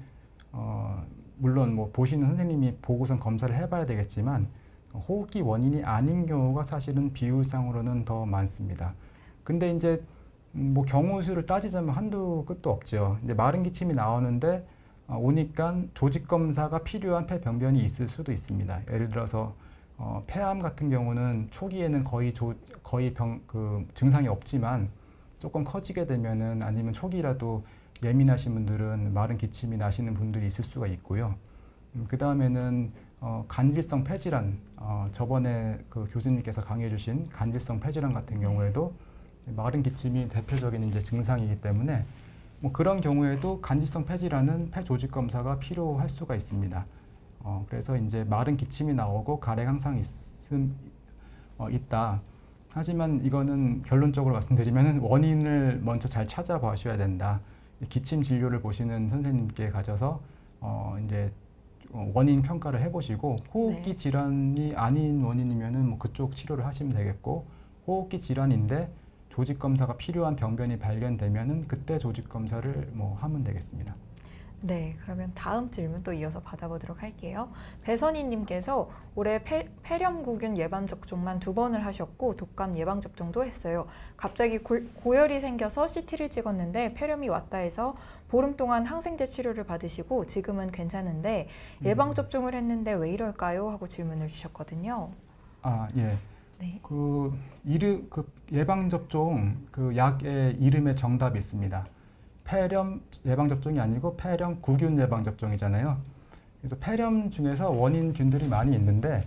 물론 뭐 보시는 선생님이 보고선 검사를 해봐야 되겠지만, 호흡기 원인이 아닌 경우가 사실은 비율상으로는 더 많습니다. 근데 이제 뭐 경우 수를 따지자면 한두 끝도 없죠. 이제 마른 기침이 나오는데 오니까 조직 검사가 필요한 폐병변이 있을 수도 있습니다. 예를 들어서 폐암 같은 경우는 초기에는 거의 증상이 없지만 조금 커지게 되면은, 아니면 초기라도 예민하신 분들은 마른 기침이 나시는 분들이 있을 수가 있고요. 그 다음에는 간질성 폐질환, 저번에 그 교수님께서 강의해 주신 간질성 폐질환 같은 경우에도 마른 기침이 대표적인 이제 증상이기 때문에, 뭐 그런 경우에도 간질성 폐질환은 폐 조직 검사가 필요할 수가 있습니다. 그래서 이제 마른 기침이 나오고 가래가 항상 있다. 하지만 이거는 결론적으로 말씀드리면 원인을 먼저 잘 찾아보셔야 된다. 기침 진료를 보시는 선생님께 가셔서 이제 원인 평가를 해보시고, 호흡기 질환이 아닌 원인이면은 뭐 그쪽 치료를 하시면 되겠고, 호흡기 질환인데 조직 검사가 필요한 병변이 발견되면은 그때 조직 검사를 뭐 하면 되겠습니다. 네, 그러면 다음 질문 또 이어서 받아보도록 할게요. 배선희님께서 올해 폐렴구균 예방접종만 2번을 하셨고 독감 예방접종도 했어요. 갑자기 고열이 생겨서 CT를 찍었는데 폐렴이 왔다 해서 보름 동안 항생제 치료를 받으시고 지금은 괜찮은데 예방접종을 했는데 왜 이럴까요? 하고 질문을 주셨거든요. 아, 예. 네. 그 예방접종 그 약의 이름에 정답이 있습니다. 폐렴 예방접종이 아니고 폐렴 구균 예방접종이잖아요. 그래서 폐렴 중에서 원인균들이 많이 있는데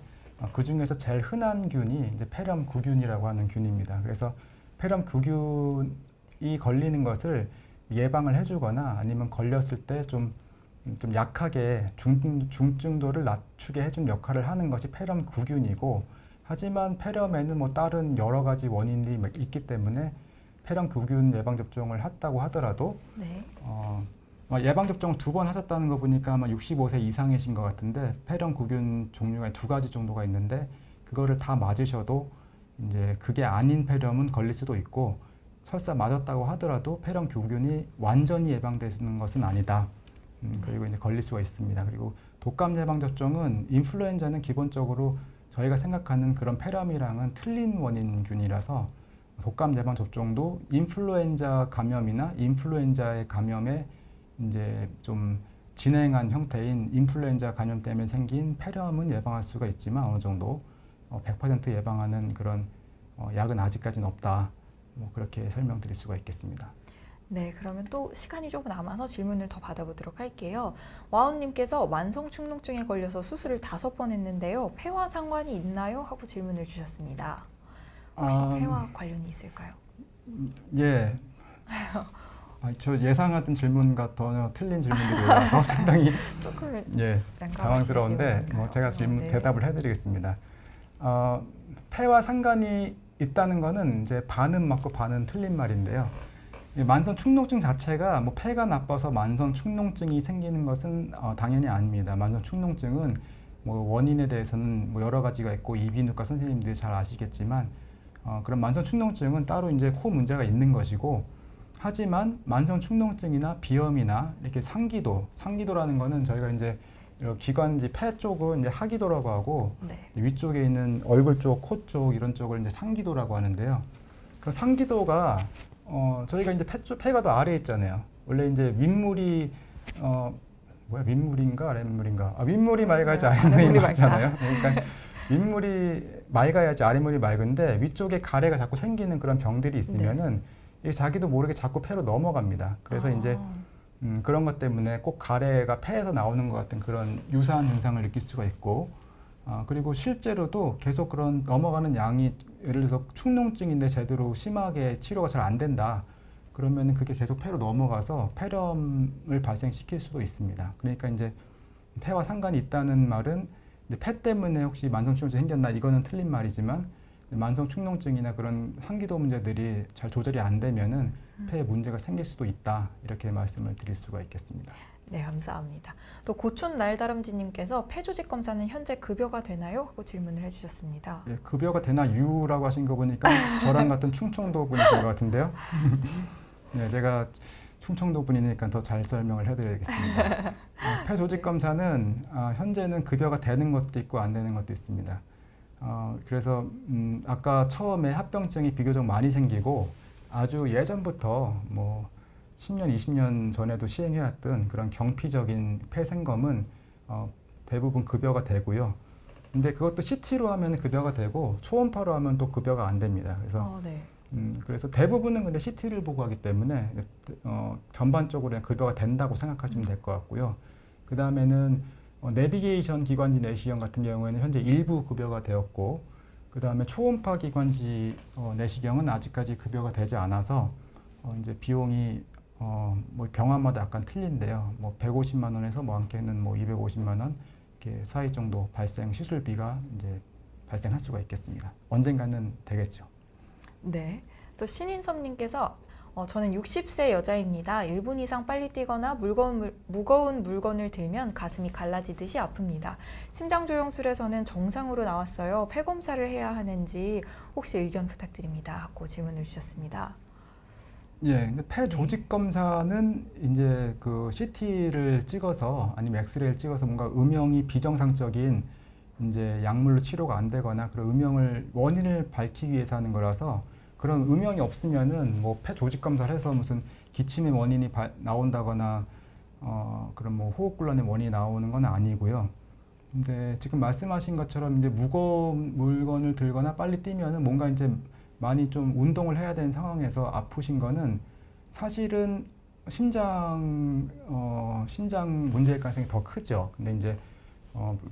그 중에서 제일 흔한 균이 이제 폐렴 구균이라고 하는 균입니다. 그래서 폐렴 구균이 걸리는 것을 예방을 해주거나 아니면 걸렸을 때 좀 약하게 중증도를 낮추게 해준 역할을 하는 것이 폐렴 구균이고, 하지만 폐렴에는 뭐 다른 여러 가지 원인이 있기 때문에 폐렴 구균 예방접종을 했다고 하더라도 네. 예방접종을 2번 하셨다는 거 보니까 아마 65세 이상이신 것 같은데 폐렴 구균 종류가 2가지 정도가 있는데 그거를 다 맞으셔도 이제 그게 아닌 폐렴은 걸릴 수도 있고, 설사 맞았다고 하더라도 폐렴 구균이 완전히 예방되는 것은 아니다. 그리고 이제 걸릴 수가 있습니다. 그리고 독감 예방접종은 인플루엔자는 기본적으로 저희가 생각하는 그런 폐렴이랑은 틀린 원인균이라서 독감 예방 접종도 인플루엔자 감염이나 인플루엔자의 감염에 이제 좀 진행한 형태인 인플루엔자 감염 때문에 생긴 폐렴은 예방할 수가 있지만 어느 정도 100% 예방하는 그런 약은 아직까지는 없다. 뭐 그렇게 설명드릴 수가 있겠습니다. 네, 그러면 또 시간이 조금 남아서 질문을 더 받아보도록 할게요. 와운님께서 만성 축농증에 걸려서 수술을 5번 했는데요. 폐와 상관이 있나요? 하고 질문을 주셨습니다. 혹시 폐와 관련이 있을까요? 예. 저 예상하던 질문과 전혀 틀린 질문들이 올라와서 상당히 조금 당황스러운데 제가 대답을 해드리겠습니다. 폐와 상관이 있다는 거는 이제 반은 맞고 반은 틀린 말인데요. 만성 축농증 자체가 뭐 폐가 나빠서 만성 축농증이 생기는 것은 당연히 아닙니다. 만성 축농증은 뭐 원인에 대해서는 뭐 여러 가지가 있고 이비인후과 선생님들이 잘 아시겠지만 그런 만성 축농증은 따로 이제 코 문제가 있는 것이고, 하지만 만성 축농증이나 비염이나 이렇게 상기도라는 거는 저희가 이제 기관지 폐 쪽은 이제 하기도라고 하고 네. 위쪽에 있는 얼굴 쪽, 코 쪽 이런 쪽을 이제 상기도라고 하는데요. 그 상기도가 저희가 이제 폐가 더 아래에 있잖아요. 원래 이제 윗물이 윗물인가 아랫물인가? 윗물이 맑아야지 아랫물이 맑잖아요. 그러니까 윗물이 맑아야지 아랫물이 맑은데 위쪽에 가래가 자꾸 생기는 그런 병들이 있으면은 이게 자기도 모르게 자꾸 폐로 넘어갑니다. 그래서 이제 그런 것 때문에 꼭 가래가 폐에서 나오는 것 같은 그런 유사한 현상을 느낄 수가 있고, 그리고 실제로도 계속 그런 넘어가는 양이 예를 들어서 축농증인데 제대로 심하게 치료가 잘 안 된다. 그러면은 그게 계속 폐로 넘어가서 폐렴을 발생시킬 수도 있습니다. 그러니까 이제 폐와 상관이 있다는 말은 이제 폐 때문에 혹시 만성 축농증이 생겼나, 이거는 틀린 말이지만 만성 축농증이나 그런 상기도 문제들이 잘 조절이 안 되면은 폐에 문제가 생길 수도 있다, 이렇게 말씀을 드릴 수가 있겠습니다. 네, 감사합니다. 또 고촌 날다람쥐님께서 폐 조직 검사는 현재 급여가 되나요? 하고 질문을 해주셨습니다. 예, 급여가 되나요라고 하신 거 보니까 저랑 같은 충청도 분이신 것 같은데요. 네, 제가 충청도 분이니까 더 잘 설명을 해드리겠습니다. 폐 조직 검사는 현재는 급여가 되는 것도 있고 안 되는 것도 있습니다. 그래서 아까 처음에 합병증이 비교적 많이 생기고 아주 예전부터 뭐 10년, 20년 전에도 시행해왔던 그런 경피적인 폐생검은 대부분 급여가 되고요. 근데 그것도 CT로 하면 급여가 되고 초음파로 하면 또 급여가 안 됩니다. 그래서 네. 그래서 대부분은 근데 CT를 보고 하기 때문에 전반적으로 급여가 된다고 생각하시면 될 것 같고요. 그 다음에는 내비게이션 기관지 내시경 같은 경우에는 현재 일부 급여가 되었고, 그 다음에 초음파 기관지 내시경은 아직까지 급여가 되지 않아서 이제 비용이 뭐 병원마다 약간 틀린데요. 뭐 150만 원에서 뭐 많게는 뭐 250만 원 이렇게 사이 정도 시술비가 이제 발생할 수가 있겠습니다. 언젠가는 되겠죠. 네. 또 신인섭님께서 저는 60세 여자입니다. 1분 이상 빨리 뛰거나 무거운 물건을 들면 가슴이 갈라지듯이 아픕니다. 심장조영술에서는 정상으로 나왔어요. 폐 검사를 해야 하는지 혹시 의견 부탁드립니다. 하고 질문을 주셨습니다. 예, 근데 폐 조직 검사는 이제 그 CT를 찍어서 아니면 엑스레이를 찍어서 뭔가 음영이 비정상적인 이제 약물로 치료가 안 되거나 그런 음영을 원인을 밝히기 위해서 하는 거라서 그런 음영이 없으면은 뭐 폐 조직 검사를 해서 무슨 기침의 원인이 나온다거나 그런 뭐 호흡곤란의 원인이 나오는 건 아니고요. 근데 지금 말씀하신 것처럼 이제 무거운 물건을 들거나 빨리 뛰면은 뭔가 이제 많이 좀 운동을 해야 되는 상황에서 아프신 거는 사실은 신장 문제일 가능성이 더 크죠. 근데 이제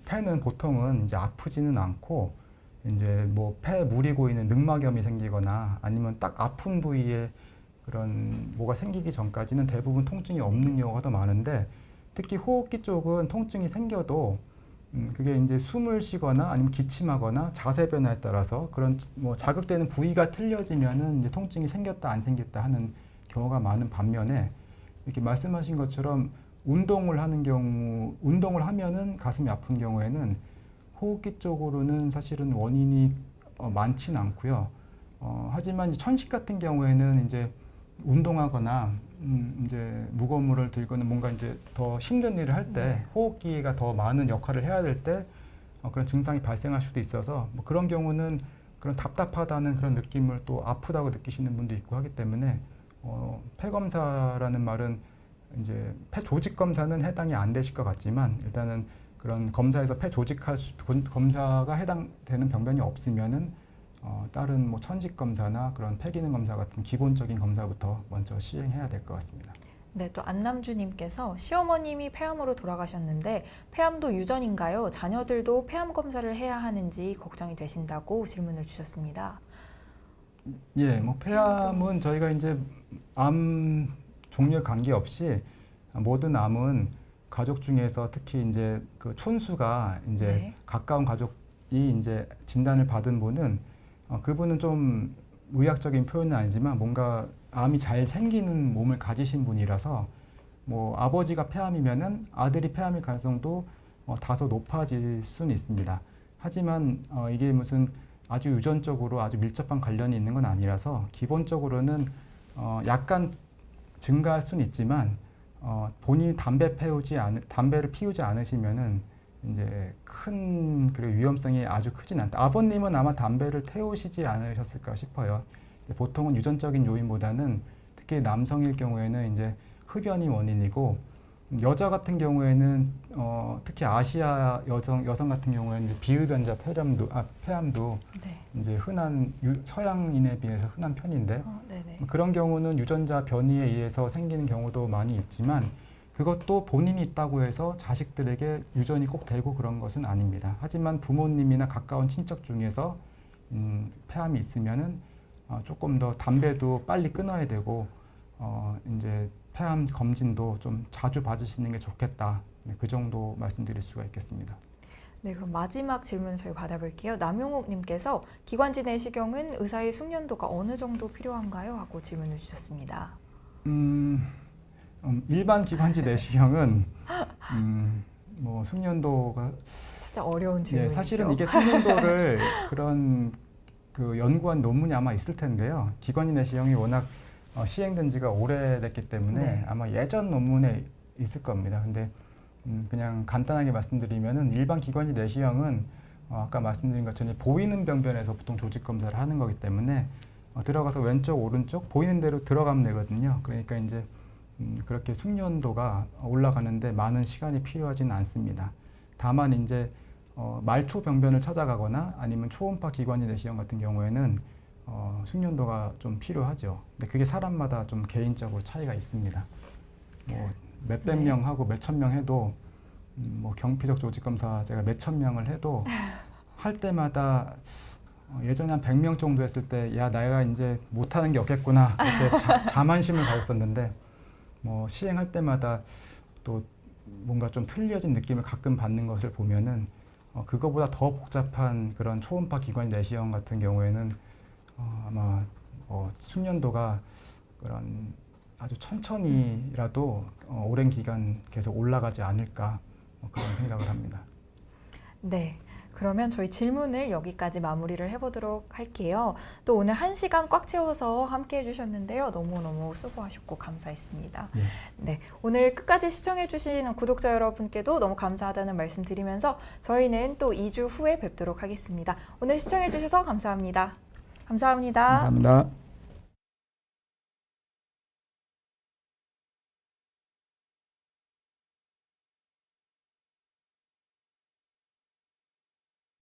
폐는 보통은 이제 아프지는 않고 이제 뭐 폐에 물이 고이는 늑막염이 생기거나 아니면 딱 아픈 부위에 그런 뭐가 생기기 전까지는 대부분 통증이 없는 경우가 더 많은데 특히 호흡기 쪽은 통증이 생겨도 그게 이제 숨을 쉬거나 아니면 기침하거나 자세 변화에 따라서 그런 뭐 자극되는 부위가 틀려지면은 이제 통증이 생겼다 안 생겼다 하는 경우가 많은 반면에 이렇게 말씀하신 것처럼 운동을 하면은 가슴이 아픈 경우에는 호흡기 쪽으로는 사실은 원인이 많지는 않고요. 하지만 이제 천식 같은 경우에는 이제 운동하거나 이제 무거운 물을 들거나 뭔가 이제 더 힘든 일을 할 때 호흡기가 더 많은 역할을 해야 될 때 그런 증상이 발생할 수도 있어서 뭐 그런 경우는 그런 답답하다는 그런 느낌을 또 아프다고 느끼시는 분도 있고 하기 때문에 폐 검사라는 말은 이제 폐 조직 검사는 해당이 안 되실 것 같지만 일단은 그런 검사에서 폐 조직 검사가 해당되는 병변이 없으면은 다른 뭐 천식 검사나 그런 폐 기능 검사 같은 기본적인 검사부터 먼저 시행해야 될 것 같습니다. 네, 또 안남주님께서 시어머님이 폐암으로 돌아가셨는데 폐암도 유전인가요? 자녀들도 폐암 검사를 해야 하는지 걱정이 되신다고 질문을 주셨습니다. 예, 뭐 폐암은 저희가 이제 암 종류에 관계없이 모든 암은 가족 중에서 특히 이제 그 촌수가 이제 네. 가까운 가족이 이제 진단을 받은 분은 그분은 좀 의학적인 표현은 아니지만 뭔가 암이 잘 생기는 몸을 가지신 분이라서 뭐 아버지가 폐암이면은 아들이 폐암일 가능성도 다소 높아질 수는 있습니다. 하지만 이게 무슨 아주 유전적으로 아주 밀접한 관련이 있는 건 아니라서 기본적으로는 약간 증가할 수는 있지만 본인이 담배를 피우지 않으시면은 이제 큰 그 위험성이 아주 크진 않다. 아버님은 아마 담배를 태우시지 않으셨을까 싶어요. 보통은 유전적인 요인보다는 특히 남성일 경우에는 이제 흡연이 원인이고 여자 같은 경우에는 특히 아시아 여성 같은 경우에는 이제 비흡연자 폐암도 네. 이제 흔한 서양인에 비해서 흔한 편인데 네네. 그런 경우는 유전자 변이에 의해서 생기는 경우도 많이 있지만 그것도 본인이 있다고 해서 자식들에게 유전이 꼭 되고 그런 것은 아닙니다. 하지만 부모님이나 가까운 친척 중에서 폐암이 있으면은 조금 더 담배도 빨리 끊어야 되고 이제 폐암 검진도 좀 자주 받으시는 게 좋겠다. 네, 그 정도 말씀드릴 수가 있겠습니다. 네, 그럼 마지막 질문 저희 받아볼게요. 남용욱님께서 기관지 내시경은 의사의 숙련도가 어느 정도 필요한가요? 하고 질문을 주셨습니다. 일반 기관지 내시경은 뭐 숙련도가 진짜 어려운 질문이죠. 사실은 이게 숙련도를 그런 그 연구한 논문이 아마 있을 텐데요. 기관지 내시경이 워낙 시행된 지가 오래됐기 때문에 네. 아마 예전 논문에 있을 겁니다. 근데 그냥 간단하게 말씀드리면은 일반 기관지 내시경은 아까 말씀드린 것처럼 보이는 병변에서 보통 조직 검사를 하는 거기 때문에 들어가서 왼쪽 오른쪽 보이는 대로 들어가면 되거든요. 그러니까 이제 그렇게 숙련도가 올라가는데 많은 시간이 필요하지는 않습니다. 다만 이제 말초 병변을 찾아가거나 아니면 초음파 기관지 내시경 같은 경우에는 숙련도가 좀 필요하죠. 근데 그게 사람마다 좀 개인적으로 차이가 있습니다. 뭐 몇백 명 하고 몇천 명 해도 뭐 경피적 조직 검사 제가 몇천 명을 해도 할 때마다 예전에 한 100명 정도 했을 때 야 내가 이제 못하는 게 없겠구나 그렇게 자만심을 가졌었는데 뭐 시행할 때마다 또 뭔가 좀 틀려진 느낌을 가끔 받는 것을 보면은 그거보다 더 복잡한 그런 초음파 기관지 내시경 같은 경우에는 아마 숙련도가 그런 아주 천천히라도 오랜 기간 계속 올라가지 않을까 그런 생각을 합니다. 네. 그러면 저희 질문을 여기까지 마무리를 해보도록 할게요. 또 오늘 1시간 꽉 채워서 함께 해주셨는데요. 너무너무 수고하셨고 감사했습니다. 예. 네, 오늘 끝까지 시청해주신 구독자 여러분께도 너무 감사하다는 말씀 드리면서 저희는 또 2주 후에 뵙도록 하겠습니다. 오늘 시청해주셔서 감사합니다. 감사합니다. 감사합니다.